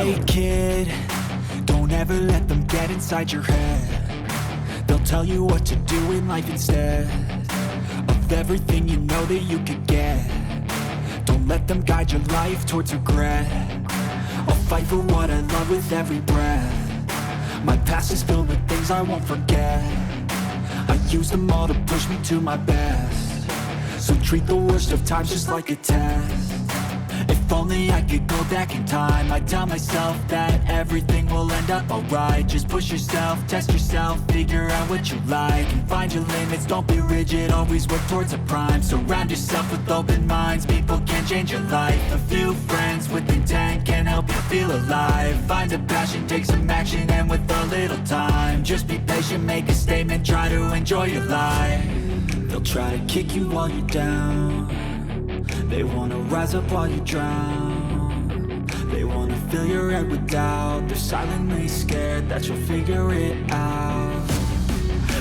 Hey kid, don't ever let them get inside your head. They'll tell you what to do in life instead of everything you know that you could get. Don't let them guide your life towards regret. I'll fight for what I love with every breath. My past is filled with things I won't forget. I use them all to push me to my best. So treat the worst of times just like a test. If only I could go back in time, I'd tell myself that everything will end up alright. Just push yourself, test yourself, figure out what you like, and find your limits, don't be rigid, always work towards a prime. Surround yourself with open minds, people can change your life. A few friends with intent can help you feel alive. Find a passion, take some action, and with a little time, just be patient, make a statement, try to enjoy your life. They'll try to kick you while you're down. They wanna rise up while you drown. They wanna fill your head with doubt. They're silently scared that you'll figure it out.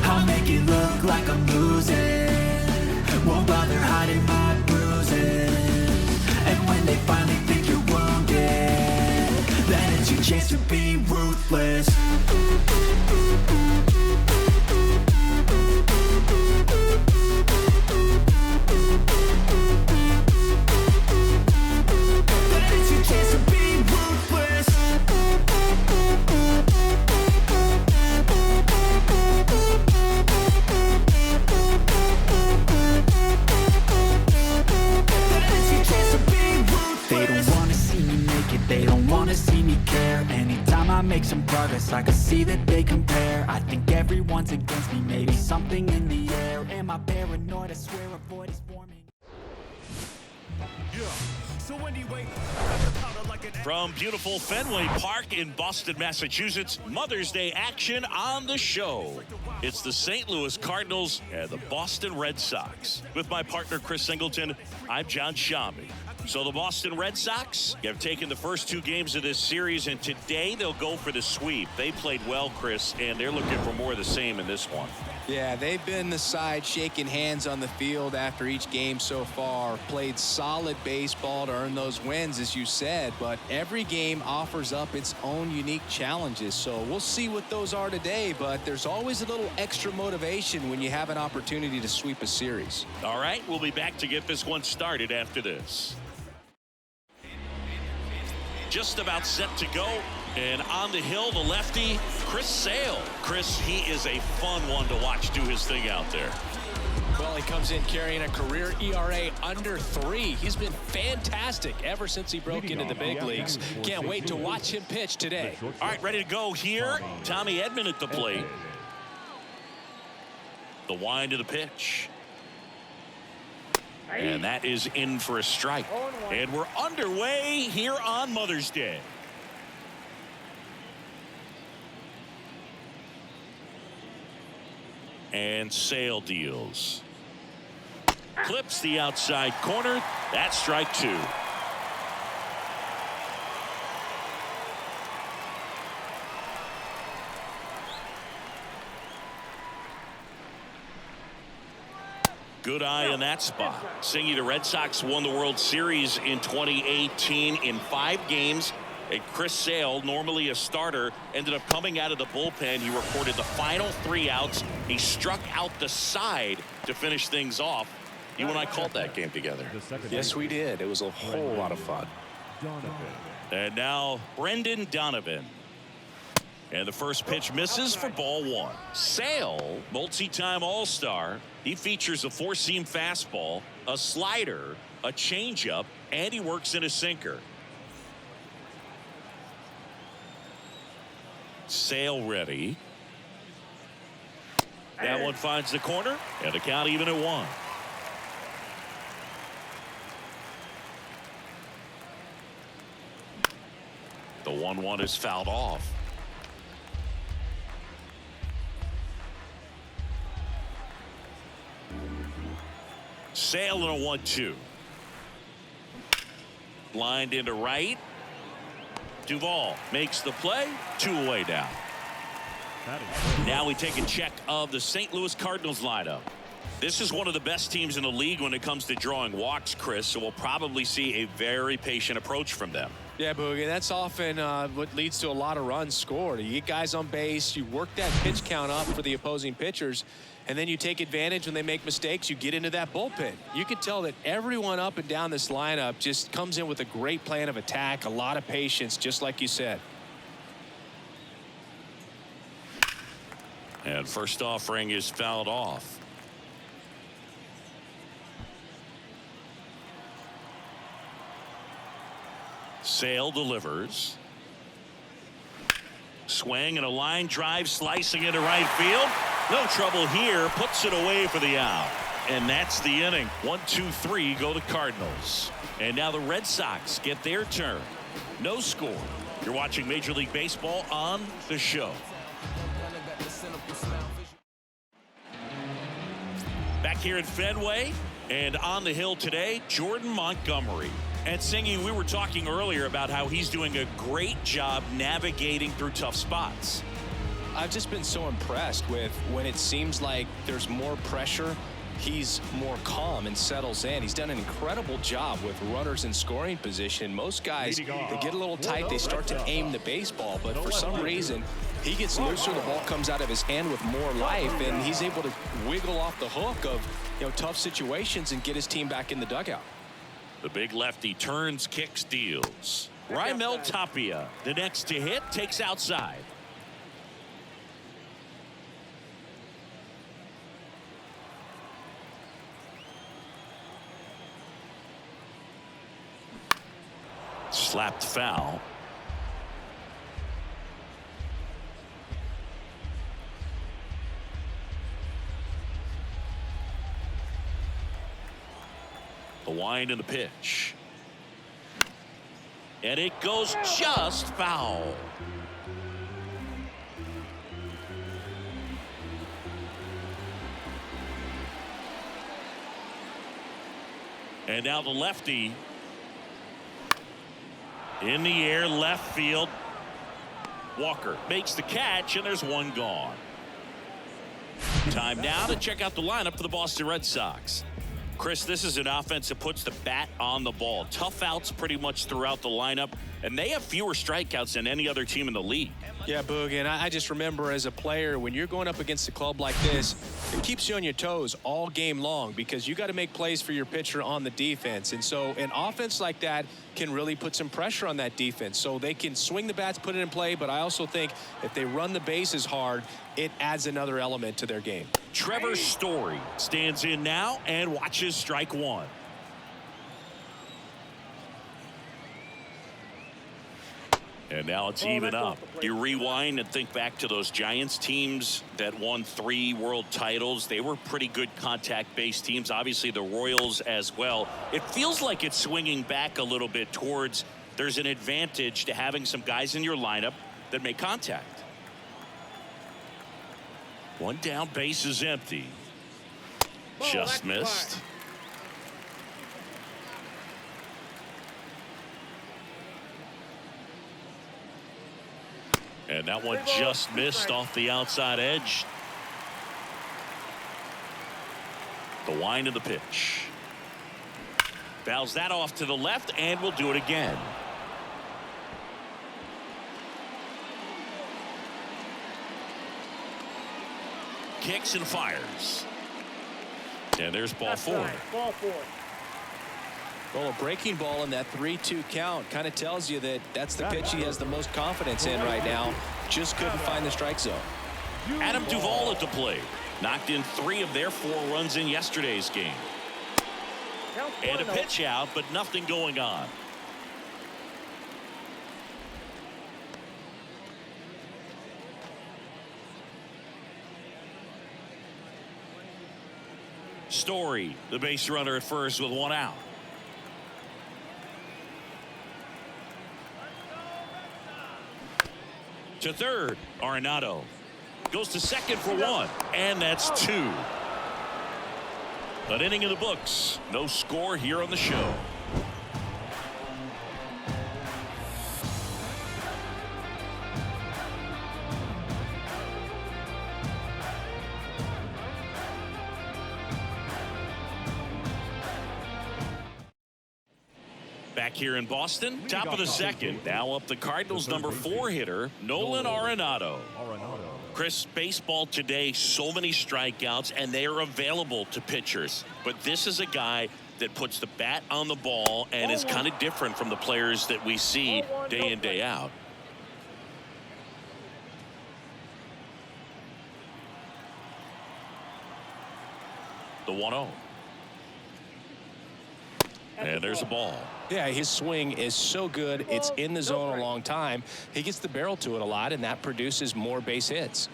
I'll make it look like I'm losing, won't bother hiding my bruises. And when they finally think you're wounded, then it's your chance to be ruthless. Make some progress, I can see that they compare. I think everyone's against me, maybe something in the air. Am I paranoid? I swear a void is forming. From beautiful Fenway Park in Boston, Massachusetts, Mother's Day action on the show. It's the St. Louis Cardinals and the Boston Red Sox. With my partner, Chris Singleton, I'm John Shambi. So the Boston Red Sox have taken the first two games of this series, and today they'll go for the sweep. They played well, Chris, and they're looking for more of the same in this one. Yeah, they've been the side shaking hands on the field after each game so far. Played solid baseball to earn those wins, as you said, but every game offers up its own unique challenges. So we'll see what those are today, but there's always a little extra motivation when you have an opportunity to sweep a series. All right, we'll be back to get this one started after this. Just about set to go, and on the hill, the lefty, Chris Sale. Chris, he is a fun one to watch do his thing out there. Well, he comes in carrying a career ERA under 3. He's been fantastic ever since he broke into the big leagues. Can't wait to watch him pitch today. All right, ready to go here. Tommy Edman at the plate. The wind of the pitch. And that is in for a strike. And we're underway here on Mother's Day. And Sale deals. Clips the outside corner. That's strike 2. Good eye in that spot. Singy, the Red Sox won the World Series in 2018 in 5 games. And Chris Sale, normally a starter, ended up coming out of the bullpen. He recorded the final 3 outs. He struck out the side to finish things off. You and I called that game together. Yes, we did. It was a whole lot of fun. And now Brendan Donovan. And the first pitch misses for ball 1. Sale, multi-time All-Star. He features a 4-seam fastball, a slider, a changeup, and he works in a sinker. Sale ready. That one finds the corner, and the count even at 1. The 1-1 is fouled off. Sale in a 1-2. Lined into right. Duvall makes the play. 2 away now. Now we take a check of the St. Louis Cardinals lineup. This is one of the best teams in the league when it comes to drawing walks, Chris, so we'll probably see a very patient approach from them. Yeah, Boogie, that's often what leads to a lot of runs scored. You get guys on base, you work that pitch count up for the opposing pitchers, and then you take advantage when they make mistakes. You get into that bullpen. You can tell that everyone up and down this lineup just comes in with a great plan of attack, a lot of patience, just like you said. And first offering is fouled off. Sale delivers. Swing and a line drive slicing into right field. No trouble here. Puts it away for the out. And that's the inning. 1, 2, 3 go to Cardinals. And now the Red Sox get their turn. No score. You're watching Major League Baseball on the show. Back here at Fenway and on the hill today, Jordan Montgomery. And Singy, we were talking earlier about how he's doing a great job navigating through tough spots. I've just been so impressed with when it seems like there's more pressure, he's more calm and settles in. He's done an incredible job with runners in scoring position. Most guys, they get a little tight, they start to aim the baseball, but for some reason, he gets looser, the ball comes out of his hand with more life, and he's able to wiggle off the hook of tough situations and get his team back in the dugout. The big lefty turns, kicks, deals. Raimel Tapia, the next to hit, takes outside. Slapped foul. The wind and the pitch. And it goes just foul. And now the lefty in the air, left field. Walker makes the catch, and there's one gone. Time now to check out the lineup for the Boston Red Sox. Chris, this is an offense that puts the bat on the ball. Tough outs pretty much throughout the lineup, and they have fewer strikeouts than any other team in the league. Yeah, Boog, and I just remember as a player, when you're going up against a club like this, it keeps you on your toes all game long because you got to make plays for your pitcher on the defense. And so an offense like that can really put some pressure on that defense. So they can swing the bats, put it in play, but I also think if they run the bases hard, it adds another element to their game. Trevor Story stands in now and watches strike one. And now it's even up. You rewind and think back to those Giants teams that won 3 world titles. They were pretty good contact-based teams. Obviously, the Royals as well. It feels like it's swinging back a little bit towards there's an advantage to having some guys in your lineup that make contact. One down, base is empty. Just missed. And that one just missed off the outside edge. The wind of the pitch. Fouls that off to the left, and we'll do it again. Kicks and fires. And there's ball 4. Well, a breaking ball in that 3-2 count kind of tells you that that's the pitch he has the most confidence in right now. Just couldn't find the strike zone. Adam Duvall at the plate. Knocked in 3 of their 4 runs in yesterday's game. And a pitch out, but nothing going on. Story, the base runner at first with 1 out. To third, Arenado goes to second for 1, and that's 2. An inning in the books. No score here on the show. Back here in Boston, top of the second. Now up the Cardinals' number 4 hitter, Nolan Arenado. Chris, baseball today, so many strikeouts, and they are available to pitchers. But this is a guy that puts the bat on the ball and is kind of different from the players that we see day in, day out. The 1-0. And there's a ball. Yeah, his swing is so good. It's in the zone a long time. He gets the barrel to it a lot, and that produces more base hits.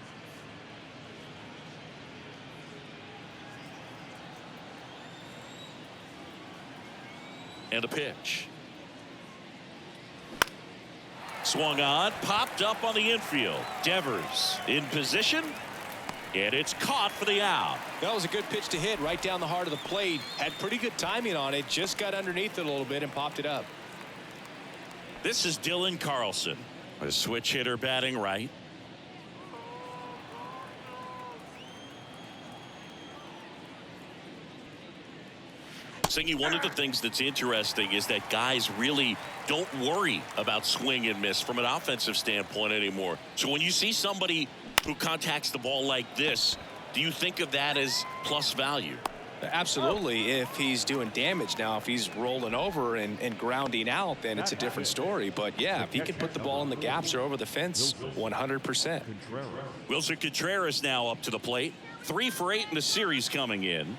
And a pitch. Swung on, popped up on the infield. Devers in position, and it's caught for the out. That was a good pitch to hit right down the heart of the plate. Had pretty good timing on it. Just got underneath it a little bit and popped it up. This is Dylan Carlson, a switch hitter batting right. Singy, one of the things that's interesting is that guys really don't worry about swing and miss from an offensive standpoint anymore. So when you see somebody who contacts the ball like this, do you think of that as plus value? Absolutely. If he's doing damage. Now, if he's rolling over and grounding out, then it's a different story. But yeah, if he can put the ball in the gaps or over the fence, 100%. Wilson Contreras now up to the plate. 3 for 8 in the series coming in.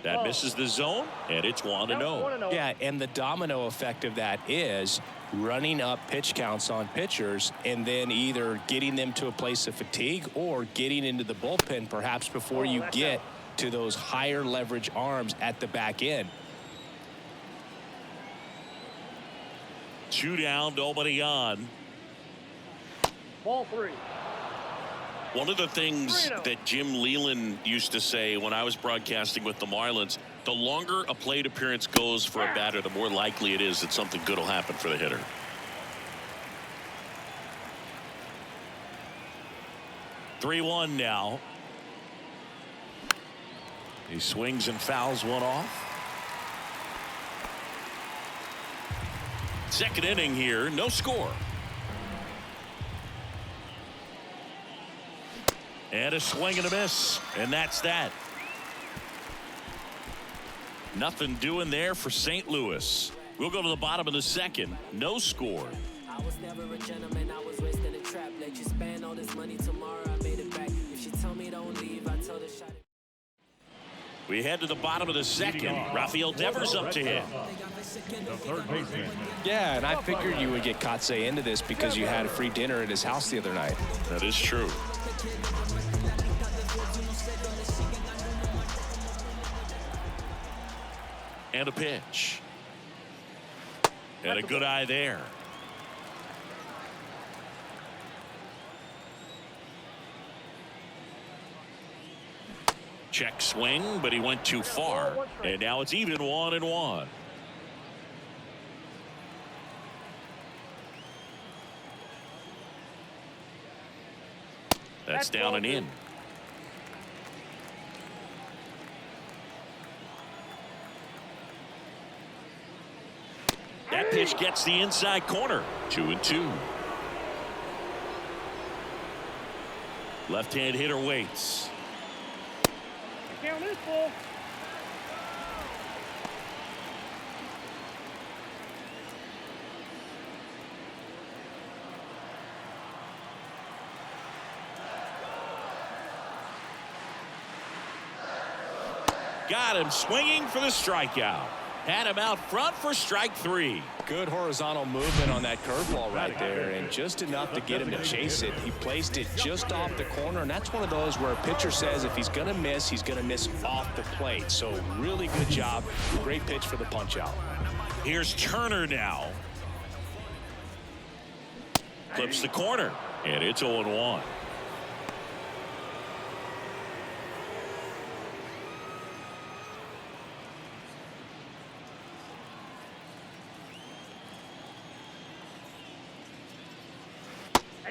That misses the zone, and it's 1-0. Yeah, and the domino effect of that is running up pitch counts on pitchers and then either getting them to a place of fatigue or getting into the bullpen perhaps before you get to those higher leverage arms at the back end. 2 down, nobody on. Ball 3. One of the things that Jim Leland used to say when I was broadcasting with the Marlins, the longer a plate appearance goes for a batter, the more likely it is that something good will happen for the hitter. (3-1) now. He swings and fouls one off. Second inning here, no score. And a swing and a miss, and that's that. Nothing doing there for St. Louis. We'll go to the bottom of the second. No score. I was never a gentleman. I was raised in a trap. Let you spend all this money tomorrow. I made it back. If she told me don't leave, I told her shut it. We head to the bottom of the second. Rafael Devers up to hit. The third baseman. Yeah, and I figured you would get Kotsay into this because you had a free dinner at his house the other night. That is true. And a pitch. And a good eye there. Check swing, but he went too far. And now it's even 1-1. That's down and in. That pitch gets the inside corner. 2-2. Left-hand hitter waits. The count is full. Got him swinging for the strikeout. Had him out front for strike 3. Good horizontal movement on that curveball right there, and just enough to get him to chase it. He placed it just off the corner, and that's one of those where a pitcher says if he's going to miss, he's going to miss off the plate. So really good job. Great pitch for the punch out. Here's Turner now. Clips the corner, and it's 0-1.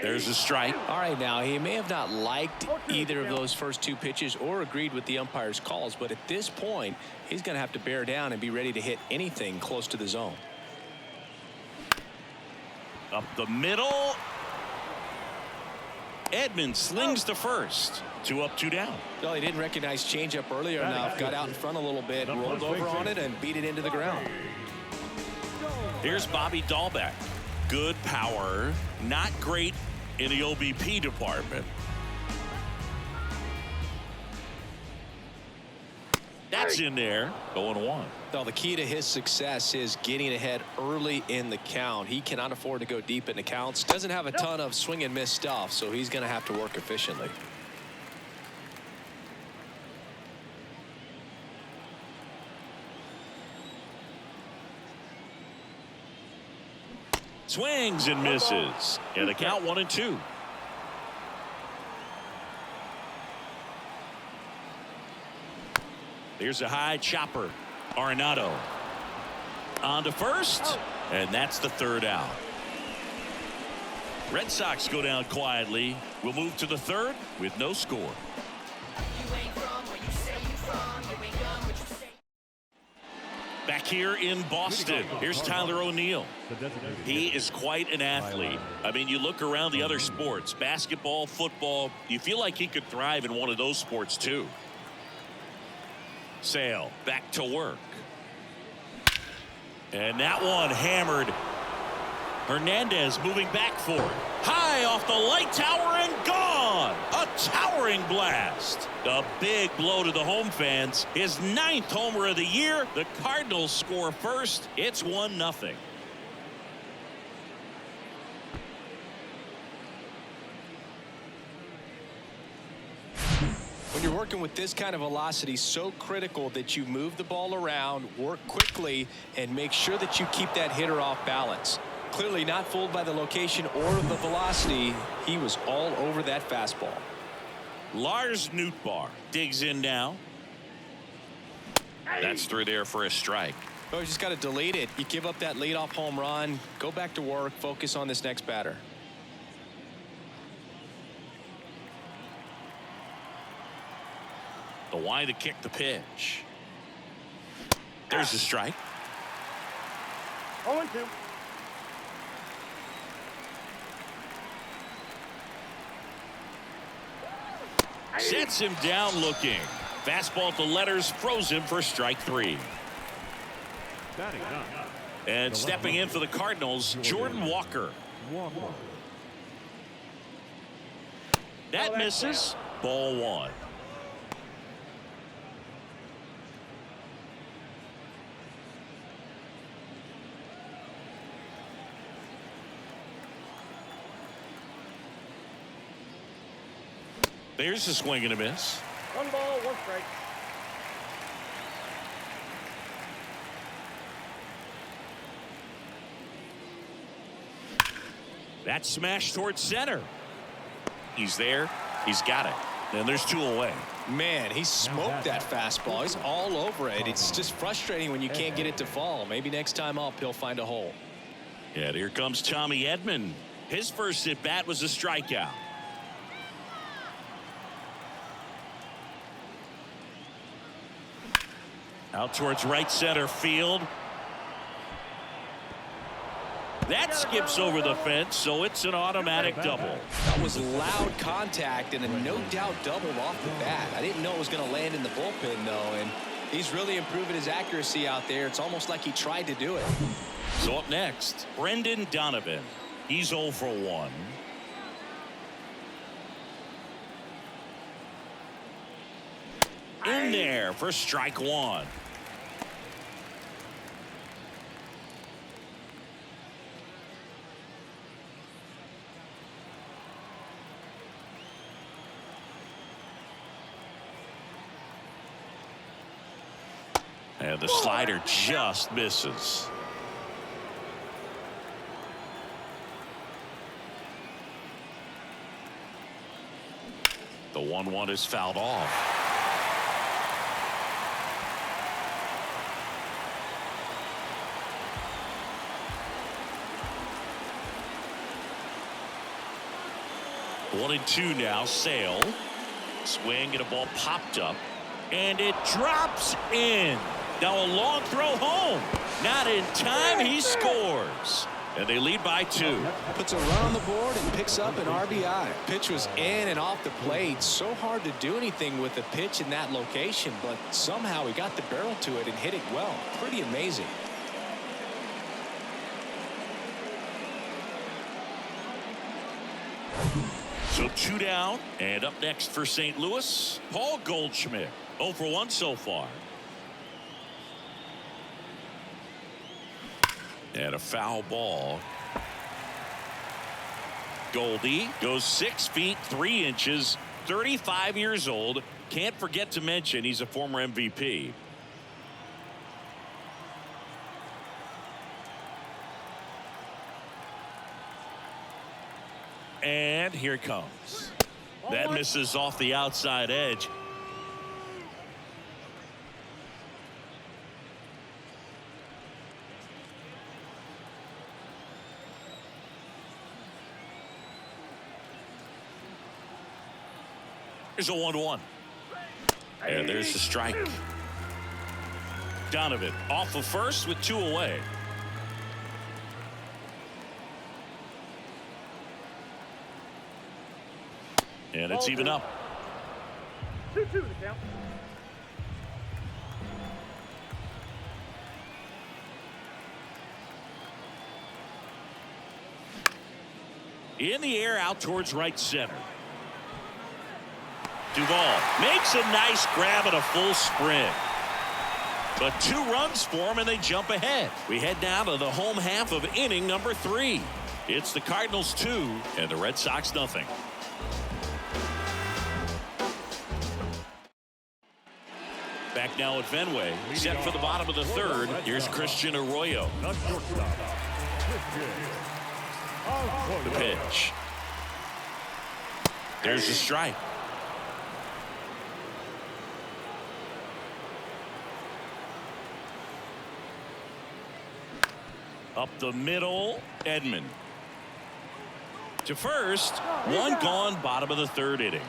There's a strike. All right, now he may have not liked either of those first two pitches or agreed with the umpire's calls, but at this point he's going to have to bear down and be ready to hit anything close to the zone. Up the middle. Edmonds slings to first. 2 up, 2 down. Well, he didn't recognize changeup earlier enough. Got out in front a little bit, rolled over on it, and beat it into the ground. Here's Bobby Dahlbeck. Good power. Not great in the OBP department. That's in there. 0-1. Well, the key to his success is getting ahead early in the count. He cannot afford to go deep in the counts. Doesn't have a ton of swing and miss stuff, so he's going to have to work efficiently. Swings and misses. And the count 1-2. Here's a high chopper. Arenado on to first, and that's the 3rd out. Red Sox go down quietly. We'll move to the 3rd with no score. Back here in Boston, here's Tyler O'Neill. He is quite an athlete. I mean, you look around the other sports, basketball, football, you feel like he could thrive in one of those sports too. Sale back to work. And that one hammered. Hernandez moving back for it. High off the light tower and gone. A towering blast. A big blow to the home fans. His 9th homer of the year. The Cardinals score first. It's 1-0. When you're working with this kind of velocity, so critical that you move the ball around, work quickly, and make sure that you keep that hitter off balance. Clearly not fooled by the location or the velocity. He was all over that fastball. Lars Nootbaar digs in now. That's through there for a strike. Oh, you just got to delete it. You give up that leadoff home run. Go back to work. Focus on this next batter. The wide to kick the pitch. There's a strike. 0-2. Sets him down looking. Fastball to letters, froze him for strike 3. And stepping in for the Cardinals, Jordan Walker. That misses. Ball 1. There's a swing and a miss. 1 ball, 1 strike. That smash towards center. He's there. He's got it. And there's 2 away. Man, he smoked that fastball. He's all over it. It's just frustrating when you can't get it to fall. Maybe next time up he'll find a hole. And here comes Tommy Edman. His first at bat was a strikeout. Out towards right center field. That skips over the fence, so it's an automatic double. That was loud contact and a no doubt double off the bat. I didn't know it was going to land in the bullpen, though, and he's really improving his accuracy out there. It's almost like he tried to do it. So up next, Brendan Donovan. He's 0 for 1. In there for strike 1. And the slider just misses. The 1-1 is fouled off. 1-2 now. Sale. Swing and a ball popped up. And it drops in. Now a long throw home. Not in time. He scores. And they lead by 2. Puts a run on the board and picks up an RBI. Pitch was in and off the plate. So hard to do anything with the pitch in that location, but somehow he got the barrel to it and hit it well. Pretty amazing. So 2 down, and up next for St. Louis, Paul Goldschmidt. 0 for 1 so far. And a foul ball. Goldie goes 6 feet 3 inches, 35 years old. Can't forget to mention he's a former MVP. And here it comes. That misses off the outside edge. Here's a 1-1. And there's the strike. Donovan off of first with 2 away. And it's even up. 2-2 the count. In the air out towards right center. Duvall makes a nice grab and a full sprint. But 2 runs for him and they jump ahead. We head down to the home half of inning number 3. It's the Cardinals 2 and the Red Sox nothing. Back now at Fenway, set for the bottom of the 3rd. Here's Christian Arroyo. The pitch. There's the strike. Up the middle, Edman. To first, 1 gone, bottom of the 3rd inning.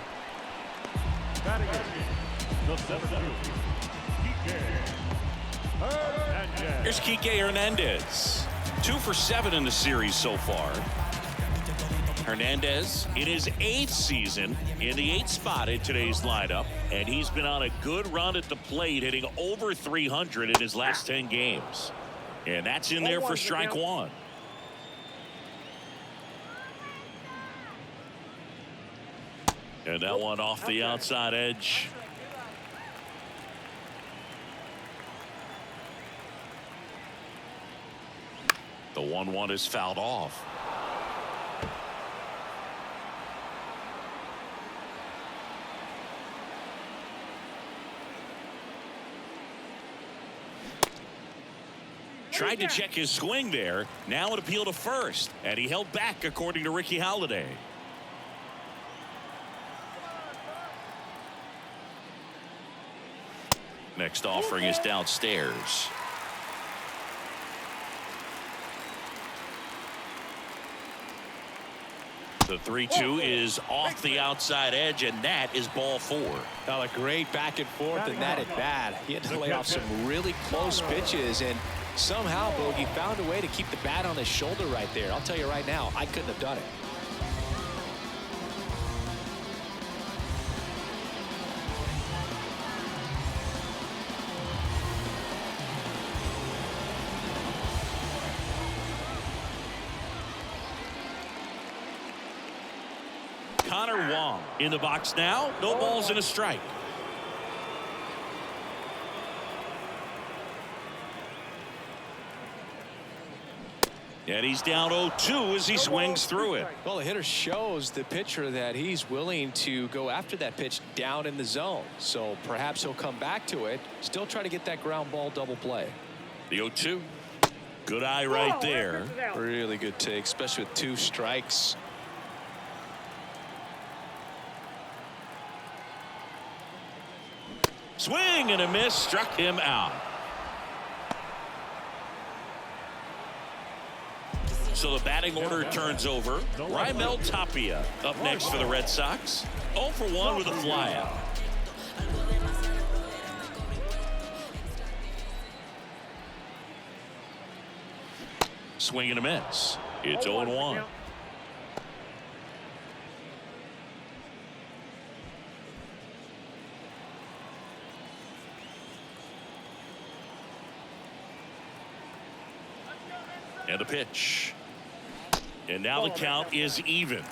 Here's Kike Hernandez. 2 for 7 in the series so far. Hernandez in his 8th season in the 8th spot in today's lineup, and he's been on a good run at the plate, hitting over 300 in his last 10 games. And that's in there for strike 1. And that one off the outside edge. The 1-1 is fouled off. Tried to check his swing there. Now an appeal to first. And he held back, according to Ricky Halladay. Next offering is downstairs. The 3-2 is off the outside edge, and that is ball 4. Now a great back and forth in that at bat. He had to lay off some really close pitches, and somehow Bogey found a way to keep the bat on his shoulder right there. I'll tell you right now, I couldn't have done it. Connor Wong in the box now. No balls and a strike. And he's down 0-2 as he swings through it. Well, the hitter shows the pitcher that he's willing to go after that pitch down in the zone. So perhaps he'll come back to it. Still try to get that ground ball double play. The 0-2. Good eye right there. Really good take, especially with 2 strikes. Swing and a miss, struck him out. So the batting order turns over. Raimel Tapia up next for the Red Sox. 0 for 1 with a flyout. Swing and a miss. It's 0-1. And a pitch. And now the count is even.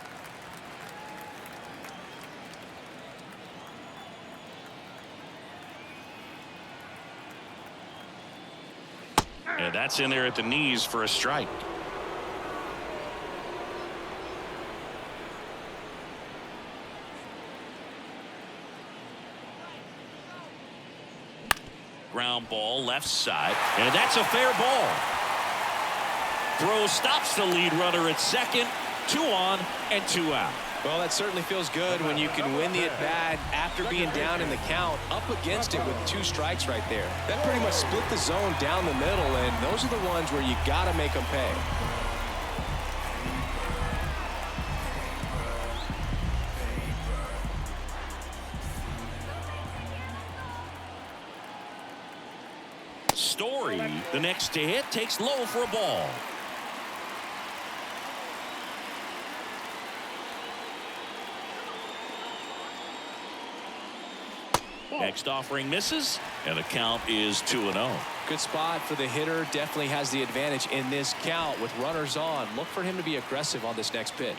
And that's in there at the knees for a strike. Ground ball left side. And that's a fair ball. Throw stops the lead runner at second. 2 on and 2 out. Well, that certainly feels good when you can win the at-bat after being down in the count, up against it with 2 strikes right there. That pretty much split the zone down the middle, and those are the ones where you got to make them pay. Story, the next to hit, takes low for a ball. Next offering misses, and the count is 2-0. Good spot for the hitter. Definitely has the advantage in this count with runners on. Look for him to be aggressive on this next pitch.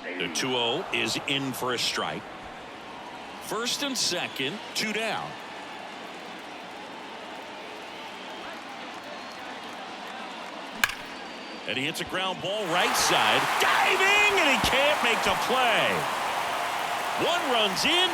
The 2-0 is in for a strike. First and second, 2 down. And he hits a ground ball right side. Diving, and he can't make the play. 1 runs in.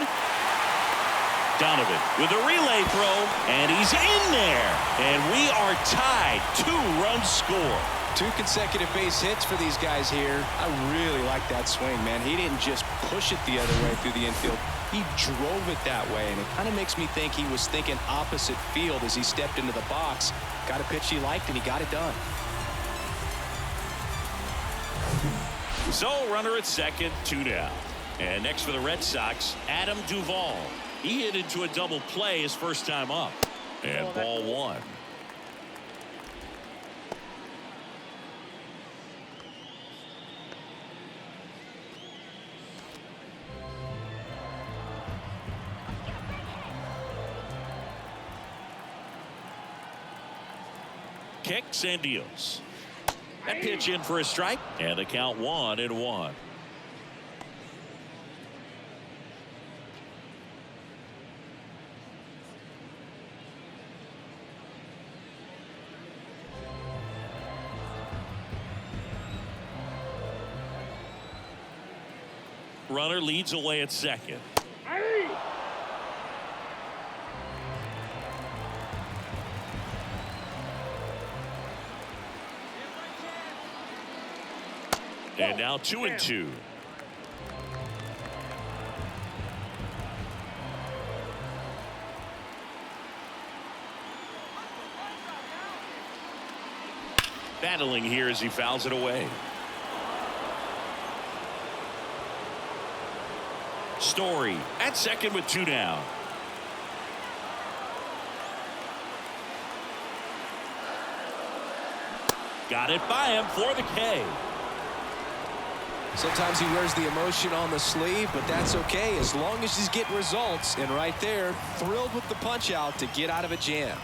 Donovan with a relay throw, and he's in there. And we are tied. 2 runs scored. 2 consecutive base hits for these guys here. I really like that swing, man. He didn't just push it the other way through the infield. He drove it that way, and it kind of makes me think he was thinking opposite field as he stepped into the box. Got a pitch he liked, and he got it done. So runner at second, 2 down. And next for the Red Sox, Adam Duvall. He hit into a double play his first time up. And ball 1. Kicks and deals. That pitch in for a strike, and the count 1-1. Runner leads away at second. And now 2-2. Battling here as he fouls it away. Story at second with 2 down. Got it by him for the K. Sometimes he wears the emotion on the sleeve, but that's okay as long as he's getting results. And right there, thrilled with the punch out to get out of a jam.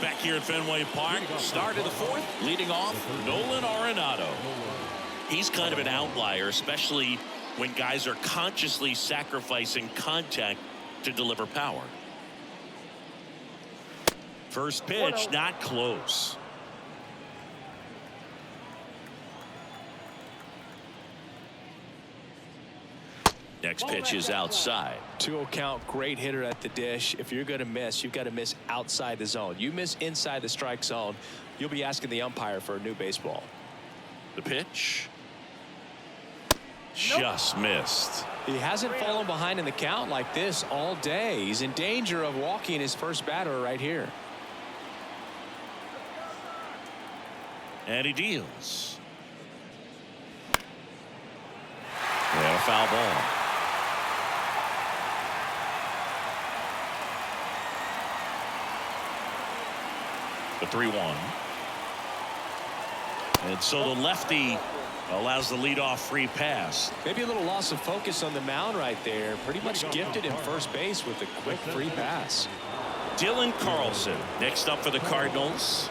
Back here at Fenway Park, start of the 4th, leading off Nolan Arenado. He's kind of an outlier, especially when guys are consciously sacrificing contact to deliver power. First pitch, not close. Next pitch is outside. 2-0 count, great hitter at the dish. If you're going to miss, you've got to miss outside the zone. You miss inside the strike zone, you'll be asking the umpire for a new baseball. The pitch. Just missed. He hasn't fallen behind in the count like this all day. He's in danger of walking his first batter right here. And he deals. And a foul ball. The 3-1. And so the lefty allows the leadoff free pass. Maybe a little loss of focus on the mound right there. Pretty much gifted in first base with a quick free pass. Dylan Carlson next up for the Cardinals.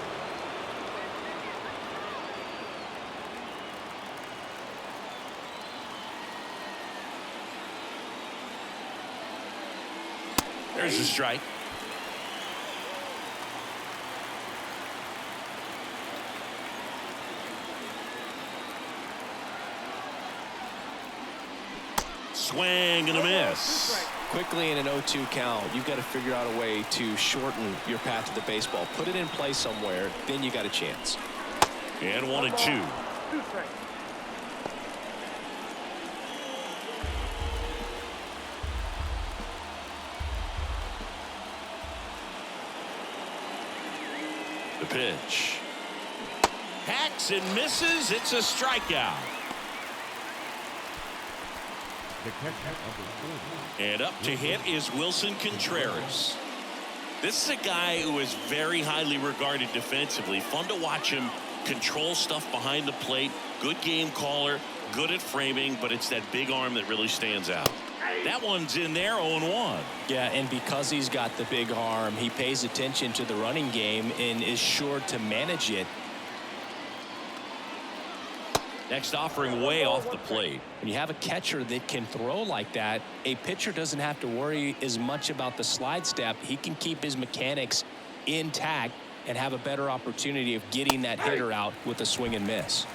There's a strike. Swing and a miss. Quickly in an 0-2 count, you've got to figure out a way to shorten your path to the baseball. Put it in play somewhere, then you got a chance. And 1-2. The pitch. Hacks and misses. It's a strikeout. And up to hit is Wilson Contreras. This is a guy who is very highly regarded defensively. Fun to watch him control stuff behind the plate. Good game caller, good at framing, but it's that big arm that really stands out. That one's in there, 0-1. Yeah, and because he's got the big arm, he pays attention to the running game and is sure to manage it. Next offering way off the plate. When you have a catcher that can throw like that, a pitcher doesn't have to worry as much about the slide step. He can keep his mechanics intact and have a better opportunity of getting that hitter out with a swing and miss.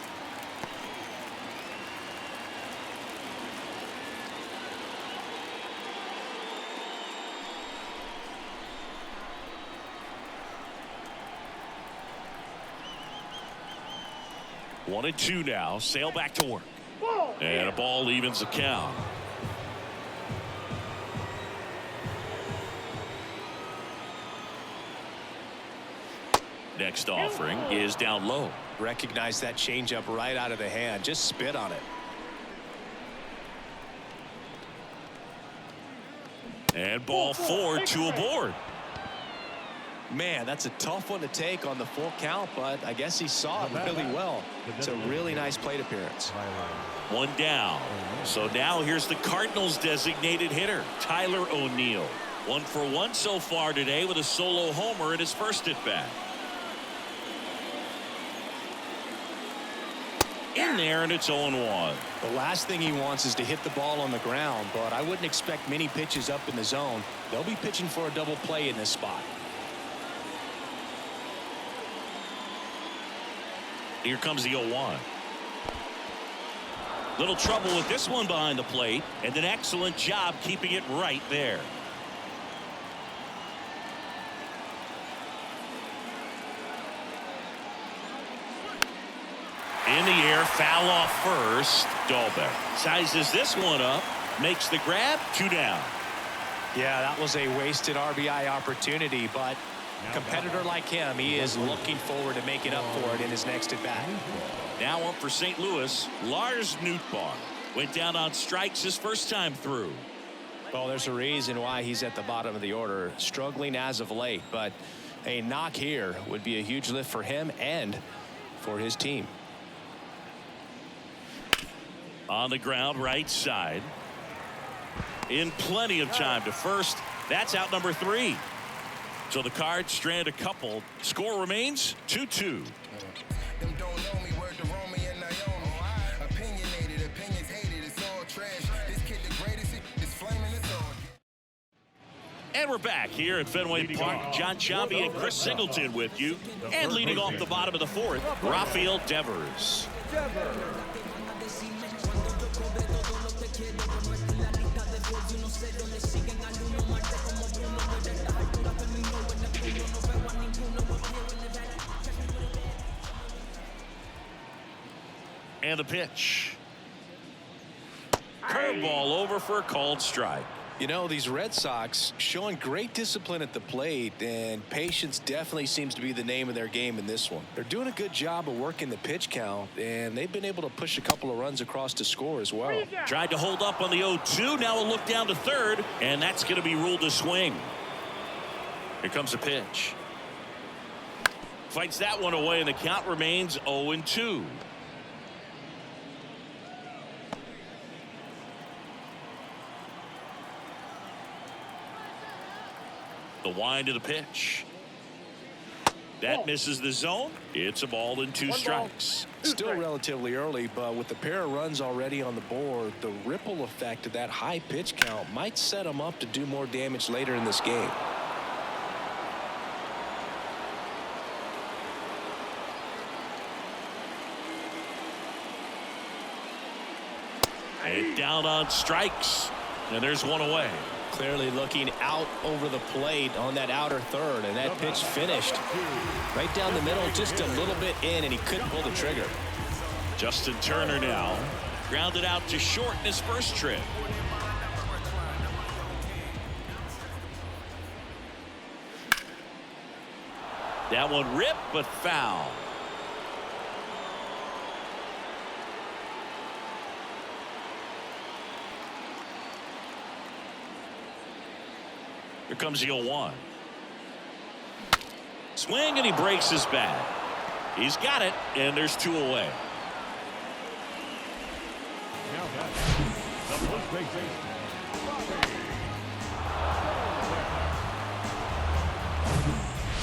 One and two now. Sale back to work. And a ball evens the count. Next offering is down low. Recognize that changeup right out of the hand. Just spit on it. And ball 4, 2 aboard. Man, that's a tough one to take on the full count, but I guess he saw it really well. It's a really nice plate appearance. One down. So now here's the Cardinals designated hitter, Tyler O'Neill. 1 for 1 so far today with a solo homer in his first at bat. In there, and it's 0-1. The last thing he wants is to hit the ball on the ground, but I wouldn't expect many pitches up in the zone. They'll be pitching for a double play in this spot. Here comes the 0-1. Little trouble with this one behind the plate, and an excellent job keeping it right there. In the air, foul off first. Dahlbeck sizes this one up, makes the grab, 2 down. Yeah, that was a wasted RBI opportunity, but a competitor like him, he is looking forward to making up for it in his next at bat. Now up for St. Louis, Lars Nootbaar. Went down on strikes his first time through. Well, there's a reason why he's at the bottom of the order, struggling as of late, but a knock here would be a huge lift for him and for his team. On the ground, right side. In plenty of time to first. That's out number 3. So the Cards strand a couple. Score remains 2-2. And we're back here at Fenway Park. John Chambi and Chris Singleton with you. And leading off the bottom of the 4th, Rafael Devers. And the pitch. Curveball over for a called strike. You know, these Red Sox showing great discipline at the plate, and patience definitely seems to be the name of their game in this one. They're doing a good job of working the pitch count, and they've been able to push a couple of runs across to score as well. Tried to hold up on the 0-2. Now a look down to third, and that's going to be ruled a swing. Here comes a pitch. Fights that one away, and the count remains 0-2. The wind of the pitch. That misses the zone. It's a ball and 2 strikes. Still relatively early, but with the pair of runs already on the board, the ripple effect of that high pitch count might set them up to do more damage later in this game. And down on strikes. And there's one away. Clearly looking out over the plate on that outer third, and that pitch finished right down the middle, just a little bit in, and he couldn't pull the trigger. Justin Turner now grounded out to short in his first trip. That one ripped but foul. Here comes the 0-1. Swing, and he breaks his bat. He's got it, and there's 2 away.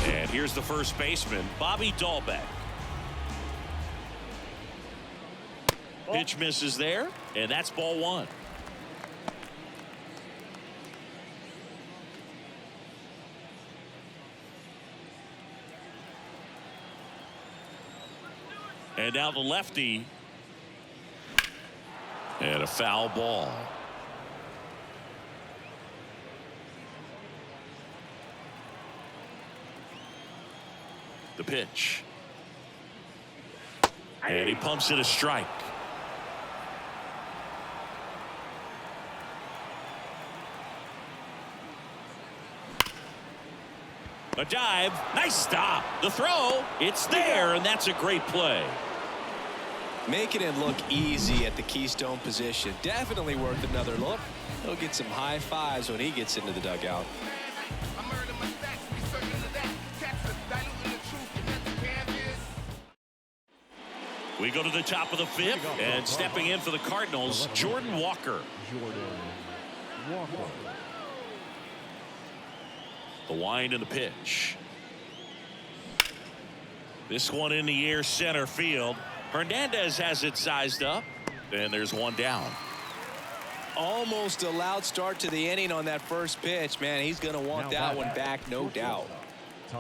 And here's the first baseman, Bobby Dahlbeck. Pitch misses there, and that's ball 1. And now the lefty. And a foul ball. The pitch. And he pumps it a strike. A dive. Nice stop. The throw. It's there, and that's a great play. Making it look easy at the keystone position. Definitely worth another look. He'll get some high fives when he gets into the dugout. We go to the top of the 5th, and stepping in for the Cardinals, Jordan Walker. The wind and the pitch. This one in the air, center field. Hernandez has it sized up, and there's one down. Almost a loud start to the inning on that first pitch. Man, he's going to want that one back, no doubt.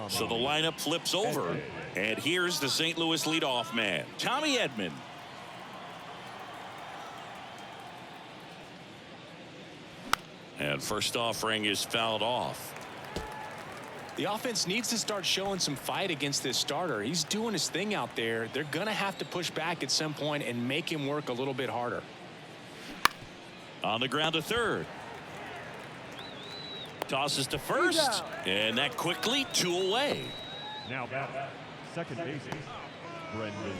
So the lineup flips over, and here's the St. Louis leadoff man, Tommy Edman. And first offering is fouled off. The offense needs to start showing some fight against this starter. He's doing his thing out there. They're going to have to push back at some point and make him work a little bit harder. On the ground to third. Tosses to first, and that quickly 2 away. Now back, second baseman, Brendan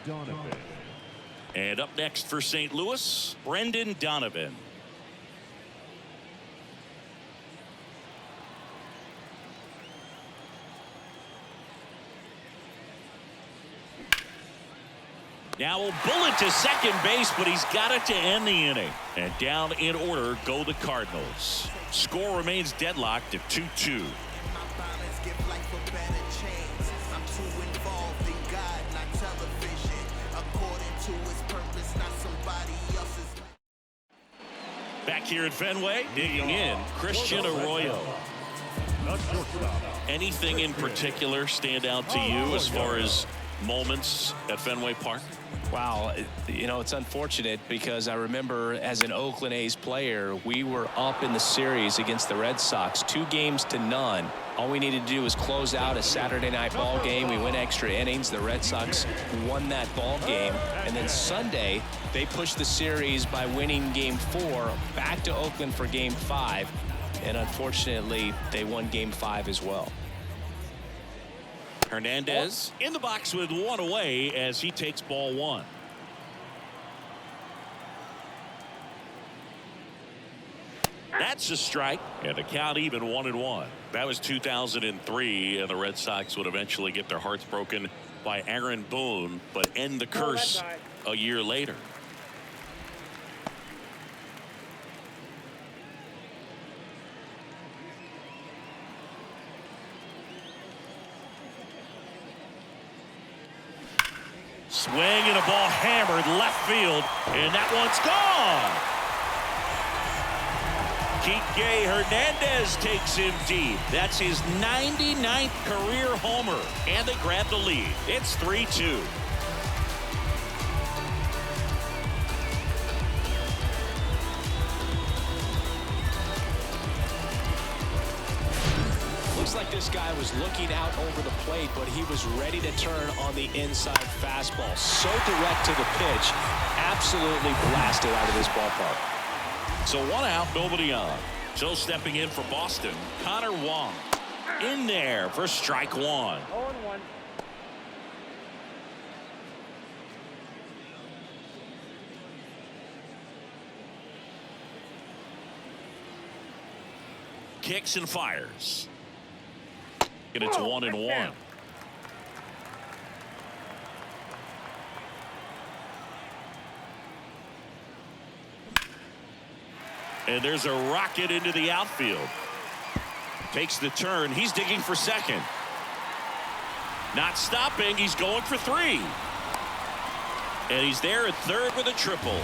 Donovan. And up next for St. Louis, Brendan Donovan. Now a bullet to second base, but he's got it to end the inning. And down in order go the Cardinals. Score remains deadlocked at 2-2. Back here at Fenway, digging in, Christian Arroyo. Anything in particular stand out to you as far as moments at Fenway Park? Wow, you know, it's unfortunate because I remember as an Oakland A's player, we were up in the series against the Red Sox 2-0. All we needed to do was close out a Saturday night ball game. We went extra innings. The Red Sox won that ball game. And then Sunday, they pushed the series by winning Game 4 back to Oakland for Game 5. And unfortunately, they won Game 5 as well. Hernandez in the box with one away as he takes ball one. That's a strike, and the count even 1-1. That was 2003, and the Red Sox would eventually get their hearts broken by Aaron Boone, but end the curse a year later. Swing and a ball hammered left field, and that one's gone. Kike Hernandez takes him deep. That's his 99th career homer, and they grab the lead. It's 3-2. Looks like this guy was looking out over the plate, but he was ready to turn on the inside fastball. So direct to the pitch, absolutely blasted out of this ballpark. So one out, nobody on. So stepping in for Boston, Connor Wong. In there for strike one. 0-1. Kicks and fires. And it's 1-1. And there's a rocket into the outfield. Takes the turn. He's digging for second. Not stopping. He's going for three. And he's there at third with a triple.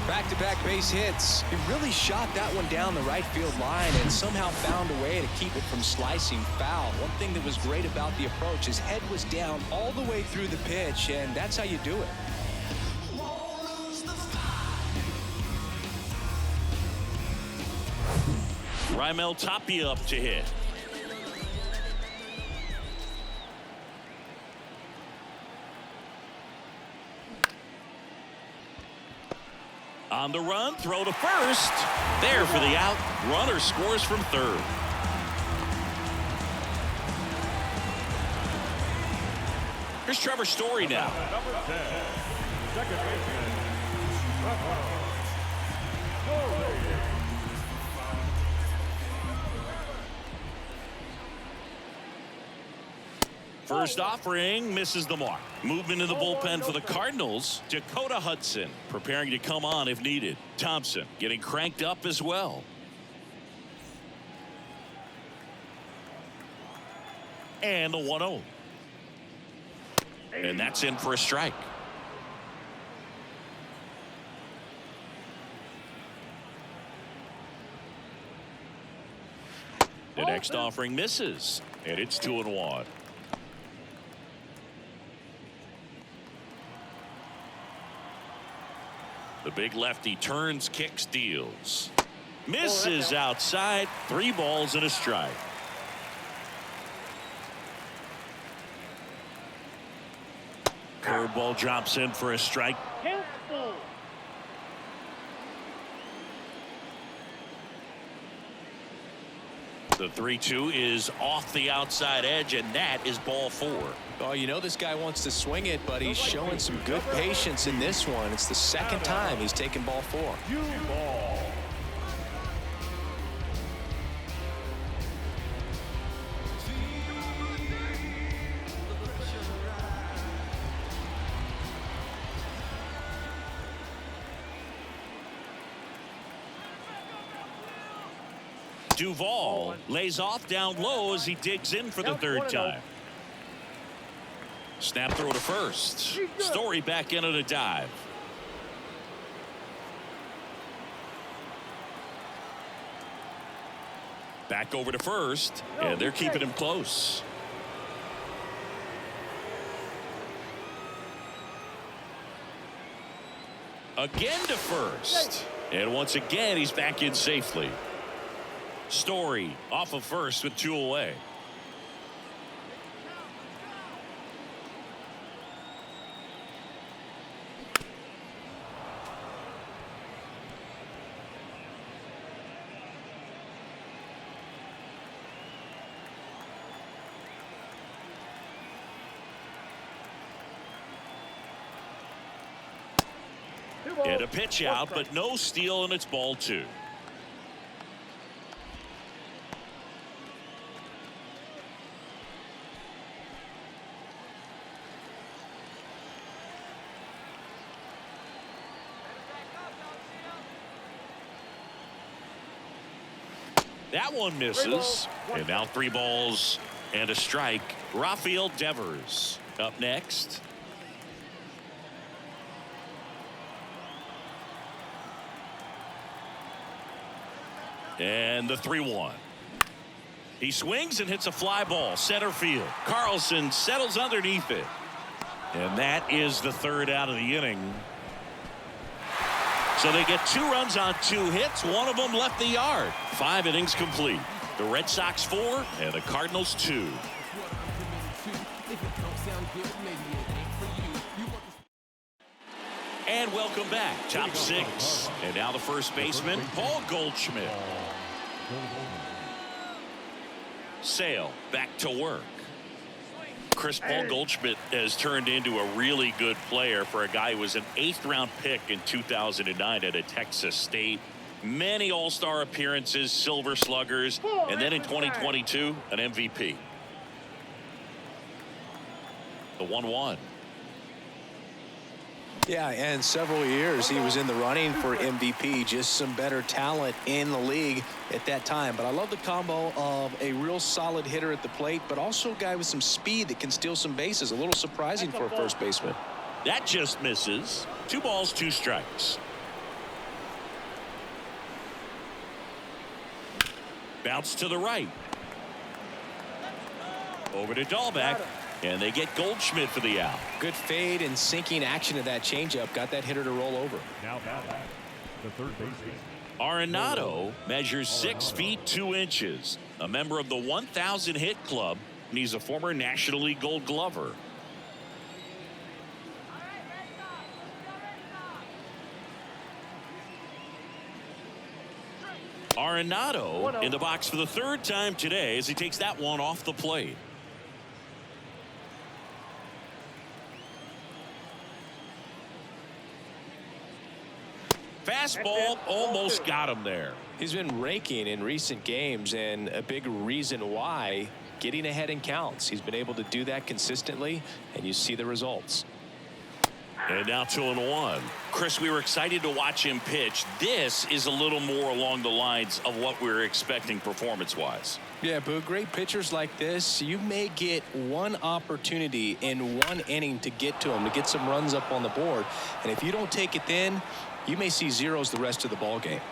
Back-to-back base hits. He really shot that one down the right field line and somehow found a way to keep it from slicing foul. One thing that was great about the approach, his head was down all the way through the pitch, and that's how you do it. Raimel Tapia up to hit. On the run, throw to first. There for the out. Runner scores from third. Here's Trevor Story now. Number 10, second baseman, First offering misses the mark. Movement in the bullpen for the Cardinals. Dakota Hudson preparing to come on if needed. Thompson getting cranked up as well. And the 1-0. And that's in for a strike. The next offering misses, and it's 2-1. The big lefty turns, kicks, deals. Misses outside. 3 balls and a strike. Curveball drops in for a strike. The 3-2 is off the outside edge, and that is ball 4. Oh, you know this guy wants to swing it, but he's showing some good patience in this one. It's the second time he's taken ball 4. ball. Duvall lays off down low as he digs in for the third time. Snap throw to first. Story back in on a dive. Back over to first, and they're keeping him close. Again to first. And once again, he's back in safely. Story off of first with 2 away. And a pitch out, but no steal, and it's ball 2. That one misses. And now 3 balls and a strike. Rafael Devers up next. And the 3-1. He swings and hits a fly ball center field. Carlson settles underneath it. And that is the 3rd out of the inning. So they get 2 runs on 2 hits. One of them left the yard. 5 innings complete. The Red Sox 4 and the Cardinals 2. And welcome back. Top 6. And now the first baseman, Paul Goldschmidt. Sale back to work. Paul Goldschmidt has turned into a really good player for a guy who was an 8th-round pick in 2009 at Texas State. Many all-star appearances, Silver Sluggers, and then in 2022, an MVP. The 1-1. Yeah, and several years he was in the running for MVP. Just some better talent in the league at that time. But I love the combo of a real solid hitter at the plate, but also a guy with some speed that can steal some bases. A little surprising for a first baseman. That just misses. 2 balls, 2 strikes. Bounce to the right. Over to Dahlbeck. And they get Goldschmidt for the out. Good fade and sinking action of that changeup. Got that hitter to roll over. Now back, the third baseman. Arenado measures 6 feet 2 inches. A member of the 1,000 hit club. And he's a former National League Gold Glover. Arenado in the box for the 3rd time today as he takes that one off the plate. Fastball almost got him there. He's been raking in recent games, and a big reason why, getting ahead in counts. He's been able to do that consistently, and you see the results. And now 2-1. Chris, we were excited to watch him pitch. This is a little more along the lines of what we were expecting performance-wise. Yeah, Boo, great pitchers like this, you may get one opportunity in one inning to get to them, to get some runs up on the board. And if you don't take it then, you may see zeros the rest of the ball game.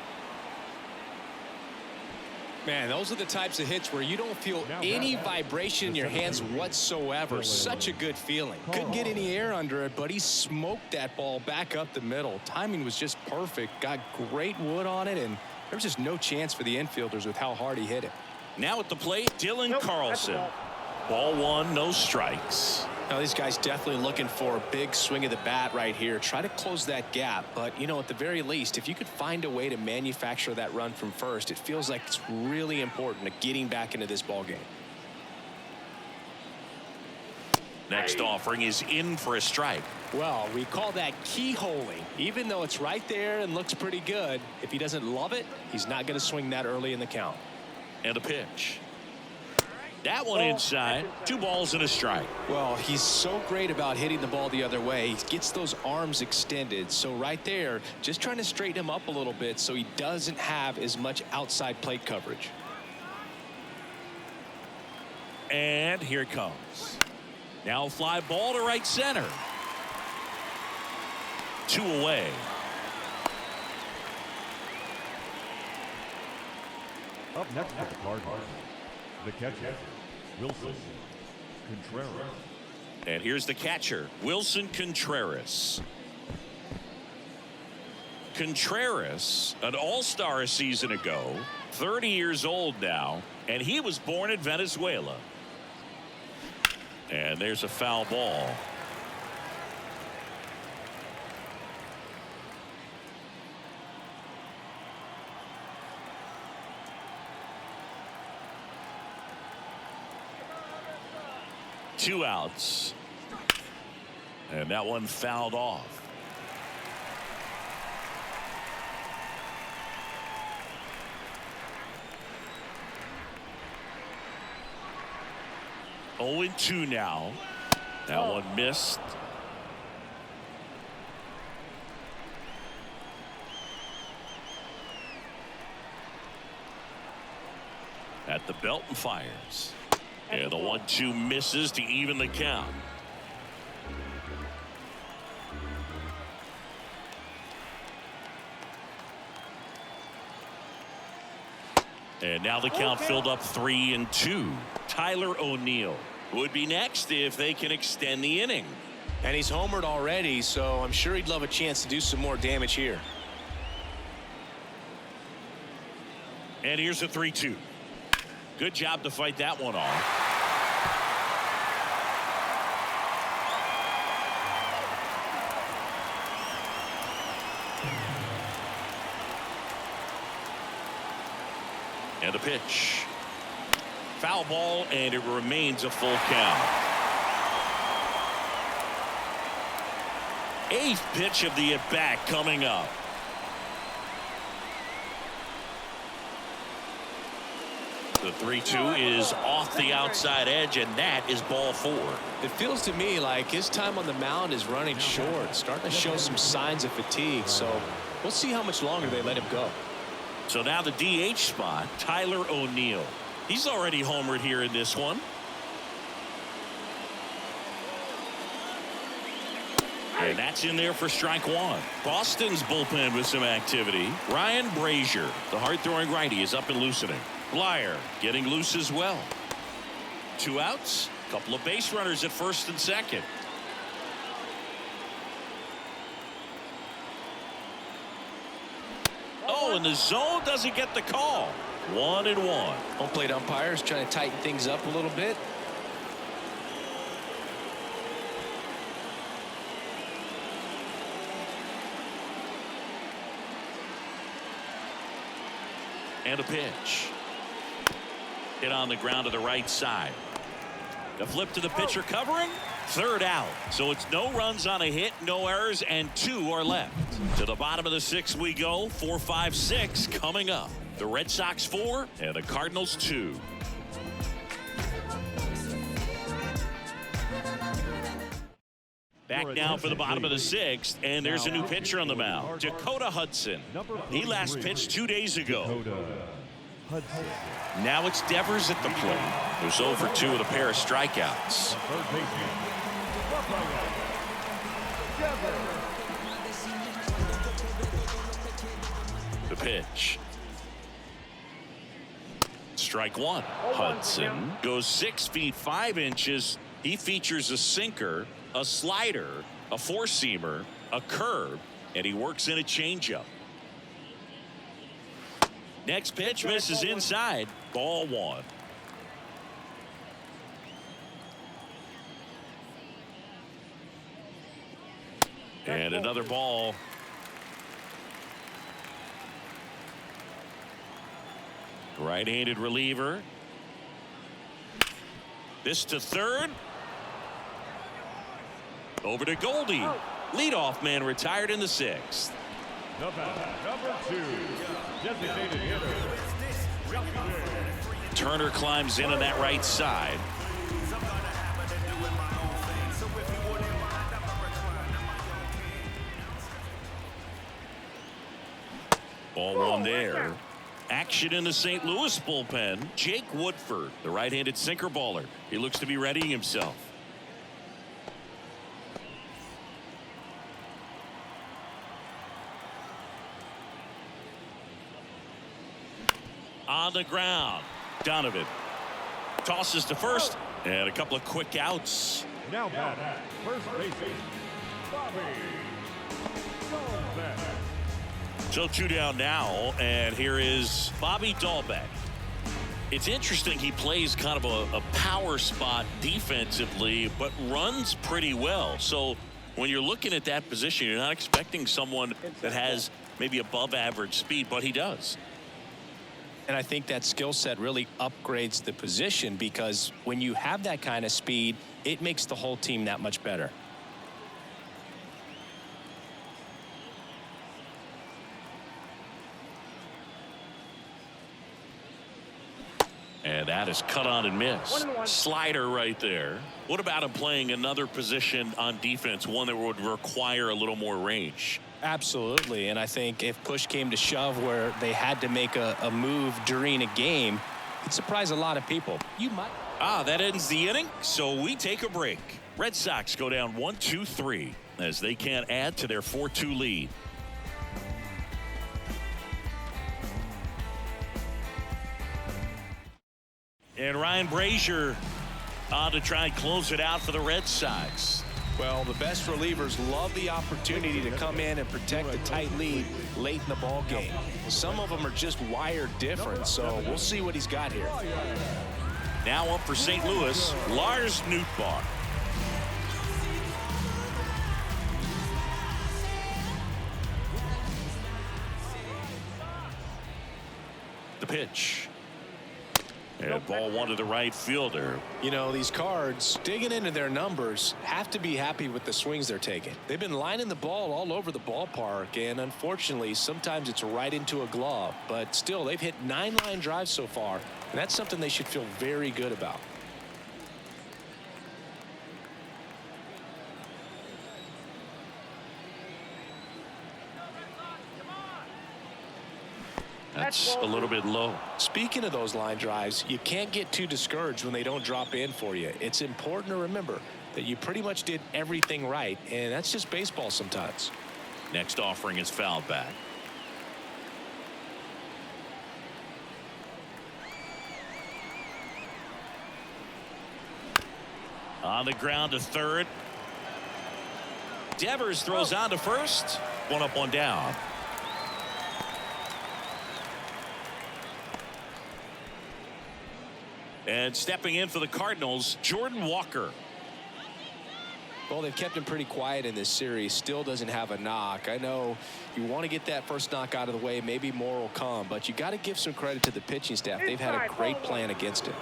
Man, those are the types of hits where you don't feel any vibration in your hands whatsoever. Such a good feeling. Couldn't get any air under it, but he smoked that ball back up the middle. Timing was just perfect. Got great wood on it, and there was just no chance for the infielders with how hard he hit it. Now at the plate, Dylan Carlson. Ball 1, no strikes. Now these guys definitely looking for a big swing of the bat right here. Try to close that gap. But, you know, at the very least, if you could find a way to manufacture that run from first, it feels like it's really important to getting back into this ball game. Next offering is in for a strike. Well, we call that keyholing. Even though it's right there and looks pretty good, if he doesn't love it, he's not going to swing that early in the count. And a pitch. That one inside. 2 balls and a strike. Well, he's so great about hitting the ball the other way. He gets those arms extended. So right there, just trying to straighten him up a little bit so he doesn't have as much outside plate coverage. And here it comes. Now a fly ball to right center. 2 away. Up next for the Cardinals, the catcher, Wilson Contreras. And here's the catcher, Wilson Contreras. Contreras, an all-star a season ago, 30 years old now, and he was born in Venezuela. And there's a foul ball. Two outs. And that one fouled off. Oh, 0-2 now. That one missed. At the belt and fires. And the 1-2 misses to even the count. And now the count filled up 3-2. Tyler O'Neill would be next if they can extend the inning. And he's homered already, so I'm sure he'd love a chance to do some more damage here. And here's a 3-2. Good job to fight that one off. And a pitch. Foul ball, and it remains a full count. Eighth pitch of the at-bat coming up. The 3-2 is off the outside edge, and that is ball 4. It feels to me like his time on the mound is running short, starting to show some signs of fatigue, so we'll see how much longer they let him go. So now the DH spot, Tyler O'Neill. He's already homered here in this one. And that's in there for strike one. Boston's bullpen with some activity. Ryan Brazier, the hard-throwing righty, is up and loosening. Blyer getting loose as well. Two outs, a couple of base runners at first and second. Oh, and the zone doesn't get the call. 1-1. Home plate umpires trying to tighten things up a little bit. And a pitch. Hit on the ground to the right side. The flip to the pitcher covering. Third out. So it's no runs on a hit, no errors, and 2 are left. To the bottom of the 6th we go. 4, 5, 6 coming up. The Red Sox 4 and the Cardinals 2. Back now for the bottom of the 6th, and there's a new pitcher on the mound. Dakota Hudson. He last pitched 2 days ago. Now it's Devers at the plate, who's 0-for-2 with a pair of strikeouts. The pitch. Strike one. Hudson goes 6 feet 5 inches. He features a sinker, a slider, a four-seamer, a curve, and he works in a changeup. Next pitch misses inside. Ball 1. And another ball. Right-handed reliever. This to third. Over to Goldie. Leadoff man retired in the 6th. Number 2, designated hitter. Turner climbs in on that right side. Ball 1 there. Action in the St. Louis bullpen. Jake Woodford, the right-handed sinker baller. He looks to be readying himself. On the ground. Donovan tosses to first, and a couple of quick outs. Now batting, first baseman, Bobby Goldberg. So 2 down now, and here is Bobby Dahlbeck. It's interesting, he plays kind of a power spot defensively, but runs pretty well. So when you're looking at that position, you're not expecting someone that has maybe above average speed, but he does. And I think that skill set really upgrades the position, because when you have that kind of speed, it makes the whole team that much better. And that is cut on and missed. Slider right there. What about him playing another position on defense, one that would require a little more range? Absolutely. And I think if push came to shove where they had to make a move during a game, it'd surprise a lot of people. You might. That ends the inning, so we take a break. Red Sox go down 1-2-3 as they can't add to their 4-2 lead. And Ryan Brazier on to try and close it out for the Red Sox. Well, the best relievers love the opportunity to come in and protect a tight lead late in the ball game. Some of them are just wired different, so we'll see what he's got here. Now up for St. Louis, Lars Nootbaar. The pitch. And ball one to the right fielder. You know, these Cards, digging into their numbers, have to be happy with the swings they're taking. They've been lining the ball all over the ballpark, and unfortunately, sometimes it's right into a glove. But still, they've hit 9 line drives so far, and that's something they should feel very good about. That's a little bit low. Speaking of those line drives, you can't get too discouraged when they don't drop in for you. It's important to remember that you pretty much did everything right, and that's just baseball sometimes. Next offering is fouled back. On the ground to third. Devers throws on to first. One up, one down. And stepping in for the Cardinals, Jordan Walker. Well, they've kept him pretty quiet in this series. Still doesn't have a knock. I know you want to get that first knock out of the way. Maybe more will come, but you got to give some credit to the pitching staff. They've had a great plan against him.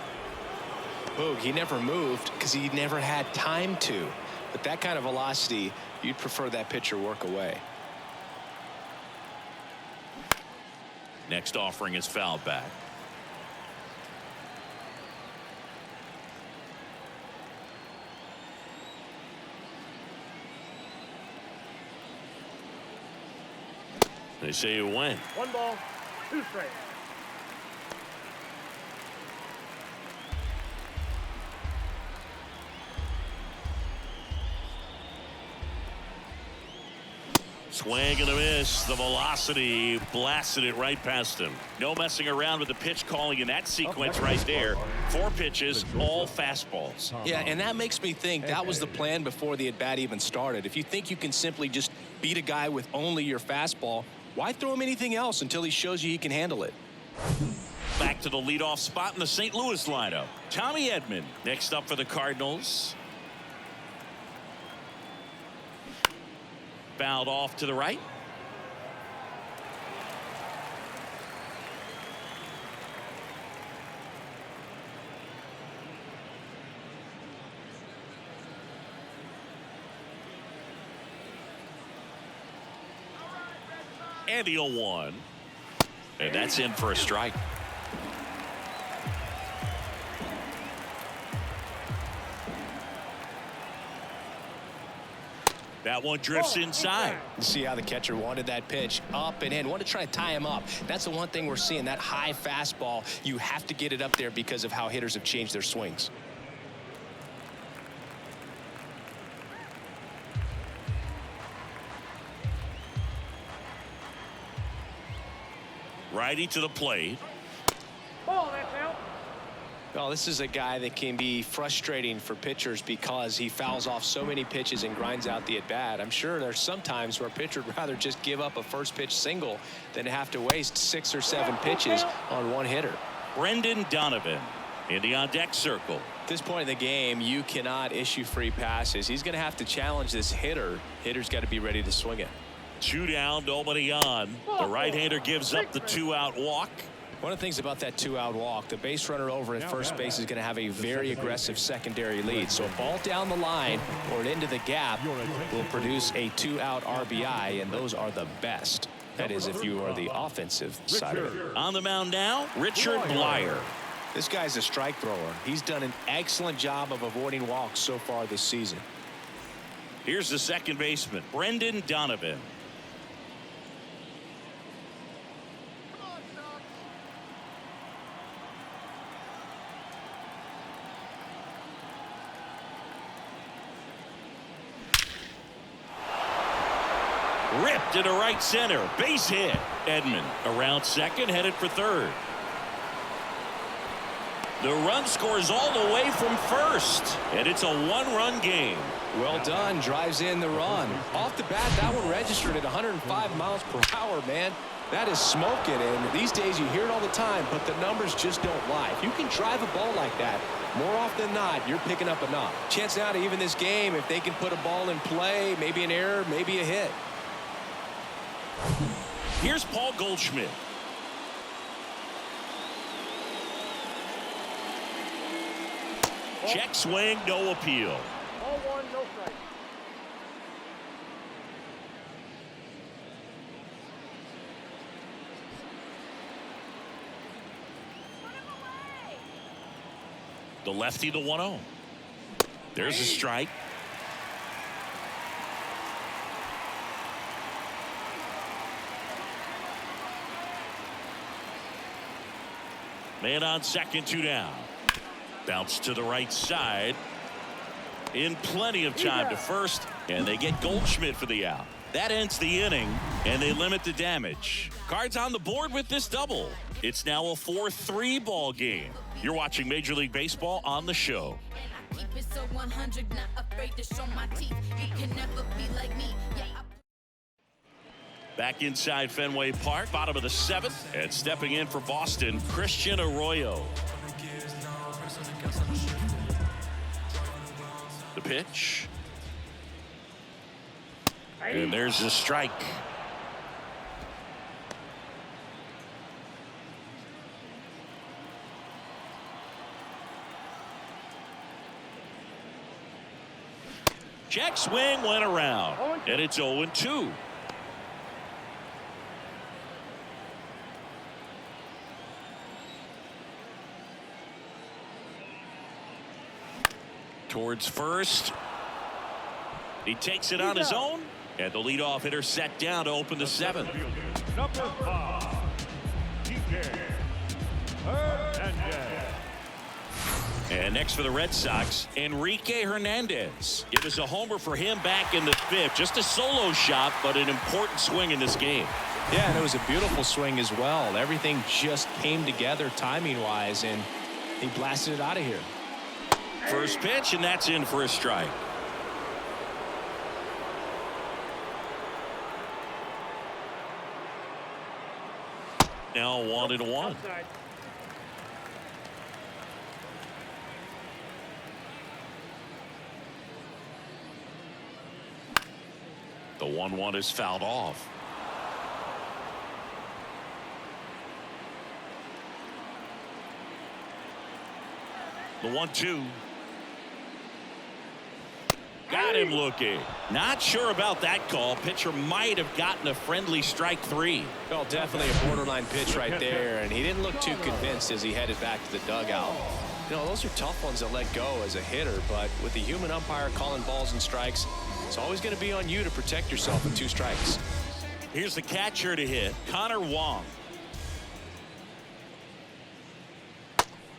Boog, he never moved because he never had time to. But that kind of velocity, you'd prefer that pitcher work away. Next offering is fouled back. They say you win. 1 ball, 2 strikes. Swing and a miss. The velocity blasted it right past him. No messing around with the pitch calling in that sequence right there. 4 pitches, all fastballs. Yeah, and that makes me think that was the plan before the at-bat even started. If you think you can simply just beat a guy with only your fastball, why throw him anything else until he shows you he can handle it? Back to the leadoff spot in the St. Louis lineup. Tommy Edman next up for the Cardinals. Fouled off to the right. And the 0-1. And that's in for a strike. That one drifts inside. See how the catcher wanted that pitch up and in. Wanted to try to tie him up. That's the one thing we're seeing, that high fastball. You have to get it up there because of how hitters have changed their swings. Righty to the plate. Ball, that's out. Well, this is a guy that can be frustrating for pitchers because he fouls off so many pitches and grinds out the at-bat. I'm sure there's some times where a pitcher would rather just give up a first pitch single than have to waste 6 or 7 pitches on one hitter. Brendan Donovan in the on-deck circle. At this point in the game, you cannot issue free passes. He's going to have to challenge this hitter. Hitter's got to be ready to swing it. 2 down, nobody on. The right-hander gives up the 2-out walk. One of the things about that 2-out walk, the base runner over at first base is going to have a very aggressive secondary lead. So a ball down the line or into the gap will produce a 2-out RBI, and those are the best. That is if you are the offensive side of it. On the mound now, Richard Blyer. This guy's a strike thrower. He's done an excellent job of avoiding walks so far this season. Here's the second baseman, Brendan Donovan. Ripped into right center. Base hit. Edman around second, headed for third. The run scores all the way from first, and it's a 1-run game. Well done. Drives in the run. Off the bat, that one registered at 105 miles per hour, man. That is smoking, and these days you hear it all the time, but the numbers just don't lie. If you can drive a ball like that, more often than not, you're picking up a knock. Chance now to even this game if they can put a ball in play, maybe an error, maybe a hit. Here's Paul Goldschmidt. Check swing, no appeal. Ball 1, no strike. The lefty, the 1-0. There's a strike. Man on second, 2 down. Bounce to the right side. In plenty of time to first, and they get Goldschmidt for the out. That ends the inning, and they limit the damage. Cards on the board with this double. It's now a 4-3 ball game. You're watching Major League Baseball on the show. Keep it so 100, not afraid to show my teeth. You can never be like me. Back inside Fenway Park, bottom of the 7th, and stepping in for Boston, Christian Arroyo. The pitch. And there's the strike. Check swing went around, and it's 0-2. Towards first. He takes it on his own, and the leadoff hitter set down to open the 7th. Number 5, DJ Hernandez. And next for the Red Sox, Enrique Hernandez. It was a homer for him back in the 5th. Just a solo shot, but an important swing in this game. Yeah, and it was a beautiful swing as well. Everything just came together timing-wise, and he blasted it out of here. First pitch, and that's in for a strike. Now 1-1. Outside. The 1-1 is fouled off. The 1-2. Got him looking. Not sure about that call. Pitcher might have gotten a friendly strike 3. Well, definitely a borderline pitch right there, and he didn't look too convinced as he headed back to the dugout. You know, those are tough ones to let go as a hitter, but with the human umpire calling balls and strikes, it's always going to be on you to protect yourself with 2 strikes. Here's the catcher to hit, Connor Wong.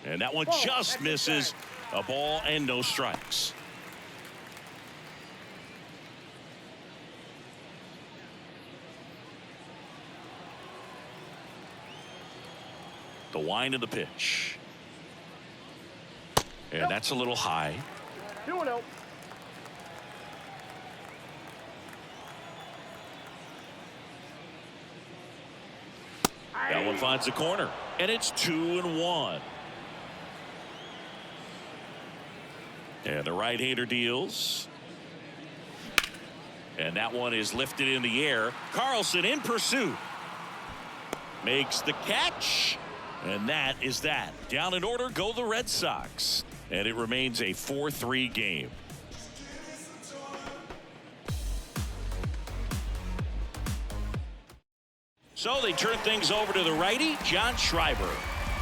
And that one just misses. A ball and no strikes. The wind of the pitch. And that's a little high. 2-0. That one finds the corner, and it's 2-1. And the right-hander deals. And that one is lifted in the air. Carlson in pursuit. Makes the catch. And that is that. Down in order go the Red Sox. And it remains a 4-3 game. So they turn things over to the righty, John Schreiber.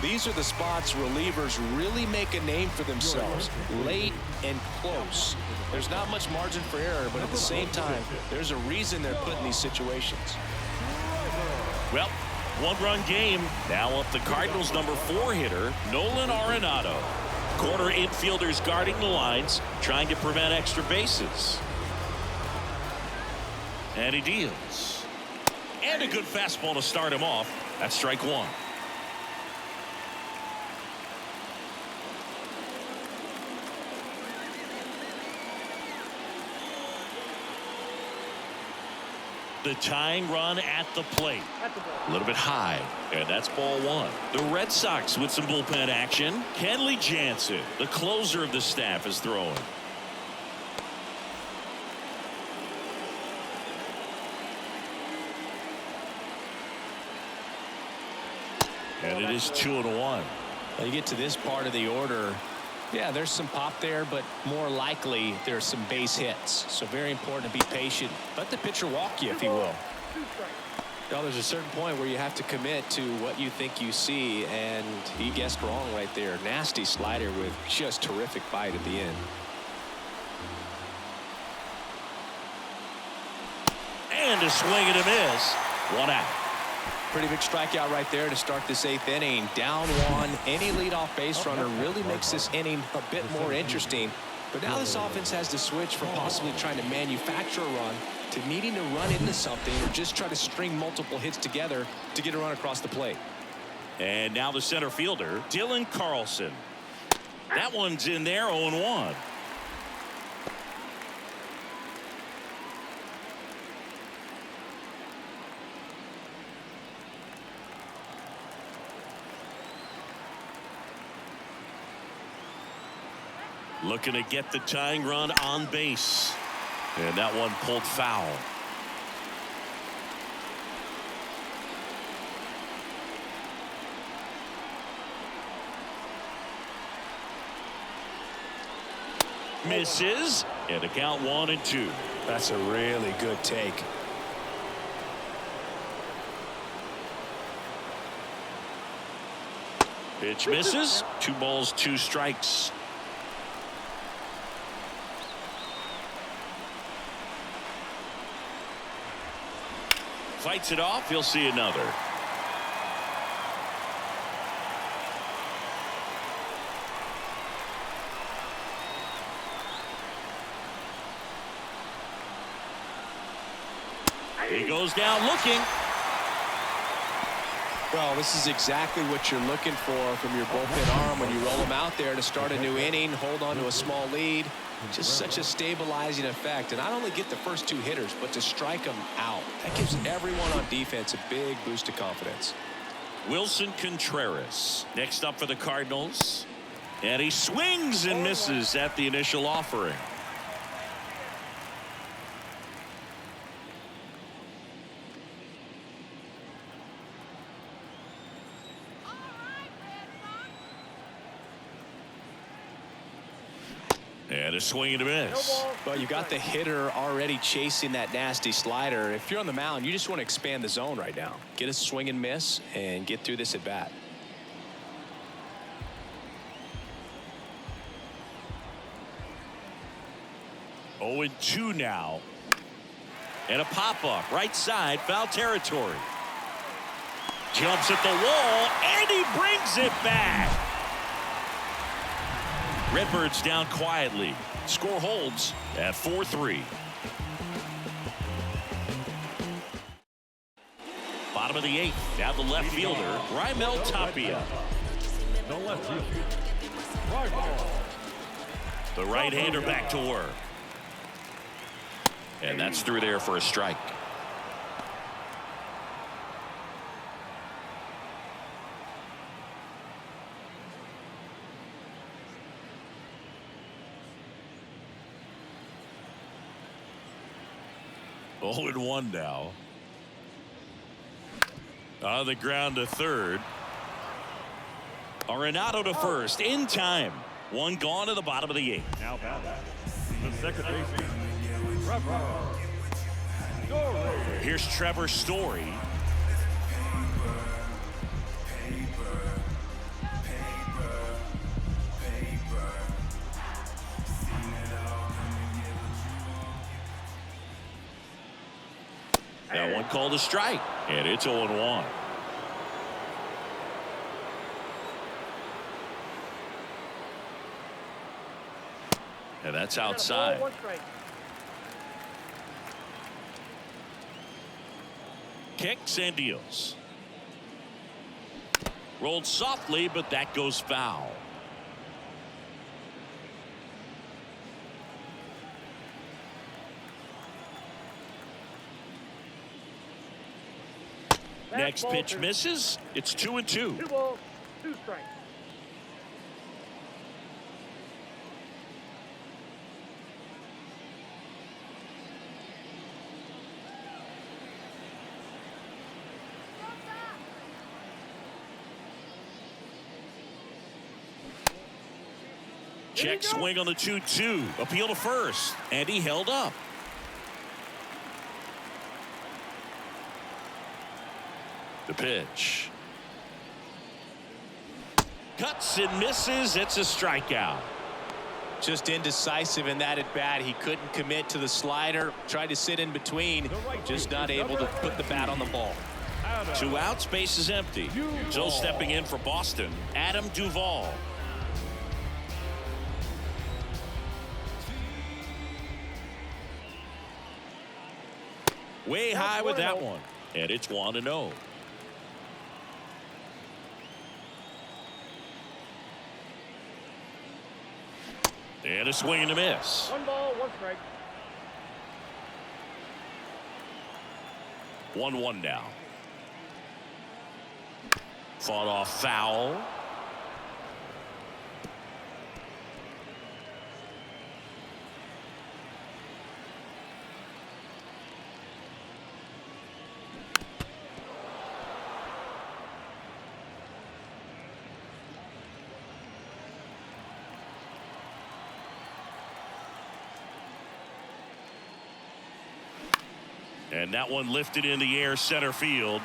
These are the spots relievers really make a name for themselves, late and close. There's not much margin for error, but at the same time, there's a reason they're put in these situations. Well, one-run game. Now up the Cardinals' number 4 hitter, Nolan Arenado. Corner infielders guarding the lines, trying to prevent extra bases. And he deals. And a good fastball to start him off. That's strike one. The tying run at the plate. A little bit high, and that's ball one. The Red Sox with some bullpen action. Kenley Jansen, the closer of the staff, is throwing. And it is 2-1. Now you get to this part of the order. Yeah, there's some pop there, but more likely there's some base hits. So very important to be patient. Let the pitcher walk you, if he will. Now there's a certain point where you have to commit to what you think you see, and he guessed wrong right there. Nasty slider with just terrific bite at the end. And a swing and a miss. One out. Pretty big strikeout right there to start this 8th inning. Down one. Any leadoff base runner really makes this inning a bit more interesting. But now this offense has to switch from possibly trying to manufacture a run to needing to run into something or just try to string multiple hits together to get a run across the plate. And now the center fielder, Dylan Carlson. That one's in there, 0-1. Looking to get the tying run on base. And that one pulled foul. Misses. And the count 1-2. That's a really good take. Pitch misses. 2 balls, 2 strikes. Fights it off. He'll see another. He goes down looking. Well, this is exactly what you're looking for from your bullpen arm when you roll them out there to start a new inning, hold on to a small lead. Just such a stabilizing effect, and not only get the first 2 hitters, but to strike them out. That gives everyone on defense a big boost of confidence. Wilson Contreras next up for the Cardinals, and he swings and misses at the initial offering. And a swing and a miss. Well, you got the hitter already chasing that nasty slider. If you're on the mound, you just want to expand the zone right now. Get a swing and miss and get through this at bat. Oh, 0-2 now. And a pop-up right side, foul territory. Jumps at the wall, and he brings it back. Redbirds down quietly. Score holds at 4-3. Bottom of the 8th. Now the left fielder, Raimel Tapia. The left fielder, Raimel The right-hander back to work. And that's through there for a strike. Oh, and 1 now. On the ground to third. Arenado to first in time. 1 gone to the bottom of the 8th. Now batting, the second baseman, Trevor Story. Here's Trevor Story. That one called a strike, and it's 0-1. And that's outside. Kicks and deals. Rolled softly, but that goes foul. Next pitch misses. It's 2-2. 2 balls, 2 strikes. Check swing on the 2-2. Appeal to first, and he held up. The pitch. Cuts and misses. It's a strikeout. Just indecisive in that at bat. He couldn't commit to the slider. Tried to sit in between. Just not able to put the bat on the ball. 2 outs, base is empty. So stepping in for Boston, Adam Duvall. Way high with that one. And it's 1-0. And a swing and a miss. 1 ball, 1 strike. 1-1 now. Fought off foul. And that one lifted in the air center field.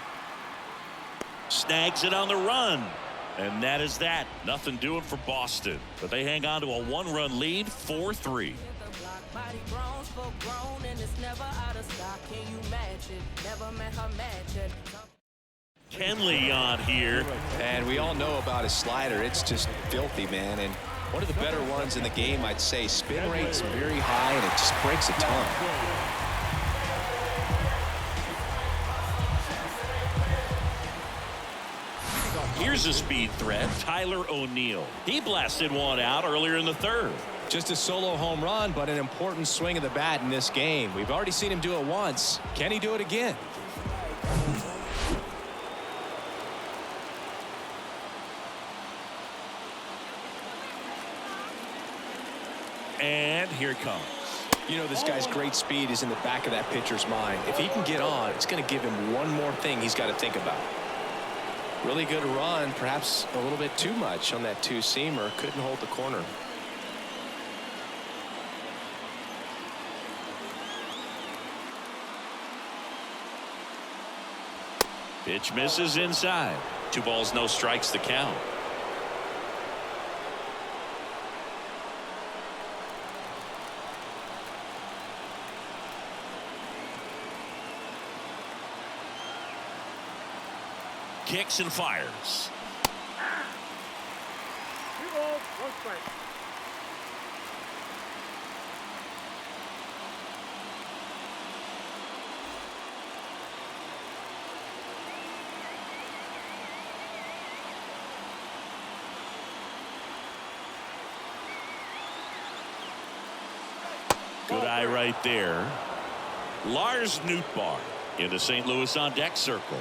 Snags it on the run. And that is that. Nothing doing for Boston. But they hang on to a 1-run lead, 4-3. Kenley on here. And we all know about his slider. It's just filthy, man. And one of the better ones in the game, I'd say. Spin rate's very high, and it just breaks a ton. Here's a speed threat, Tyler O'Neill. He blasted one out earlier in the 3rd. Just a solo home run, but an important swing of the bat in this game. We've already seen him do it once. Can he do it again? And here it comes. You know, this guy's great speed is in the back of that pitcher's mind. If he can get on, it's going to give him one more thing he's got to think about. Really good run, perhaps a little bit too much on that 2-seamer. Couldn't hold the corner. Pitch misses inside. 2 balls, no strikes to count. Kicks and fires. 2 balls, 1 strike. Good eye right there. Lars Nootbaar into St. Louis on deck circle.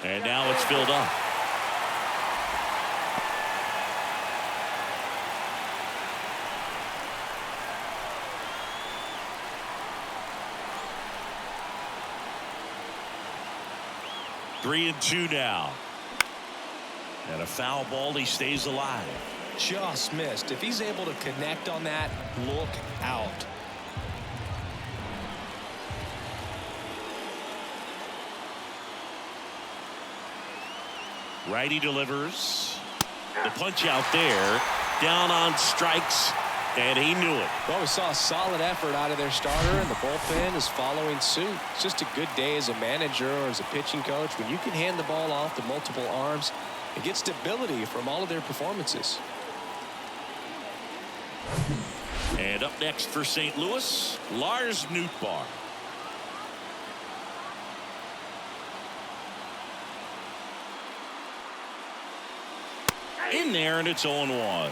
And now it's filled up. Three and two now. And a foul ball. He stays alive. Just missed. If he's able to connect on that, look out. Righty delivers. The punch out there. Down on strikes. And he knew it. Well, we saw a solid effort out of their starter, and the bullpen is following suit. It's just a good day as a manager or as a pitching coach when you can hand the ball off to multiple arms and get stability from all of their performances. And up next for St. Louis, Lars Nootbaar. In there, and it's 0-1.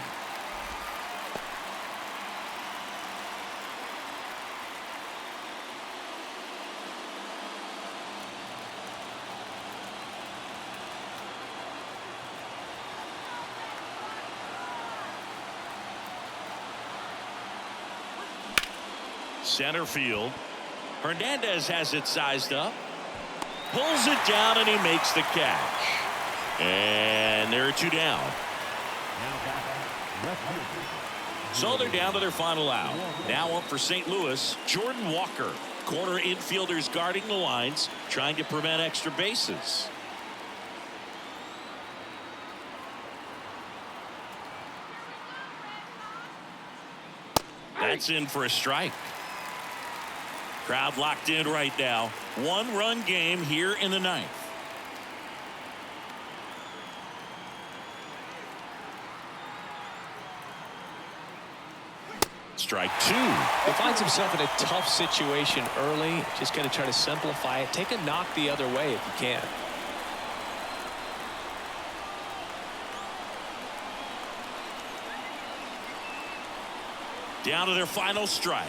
Center field. Hernandez has it sized up. Pulls it down, and he makes the catch. And there are two down. So they're down to their final out. Now up for St. Louis, Jordan Walker. Corner infielders guarding the lines, trying to prevent extra bases. That's in for a strike. Crowd locked in right now. One-run game here in the ninth. Strike two. He finds himself in a tough situation early. Just got to try to simplify it. Take a knock the other way if you can. Down to their final strike.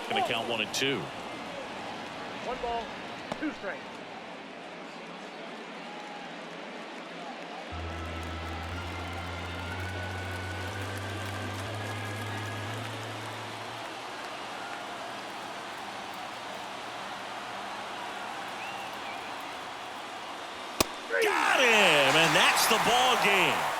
Going to count 1 and 2. 1 ball, 2 strikes. Got him, and that's the ball game.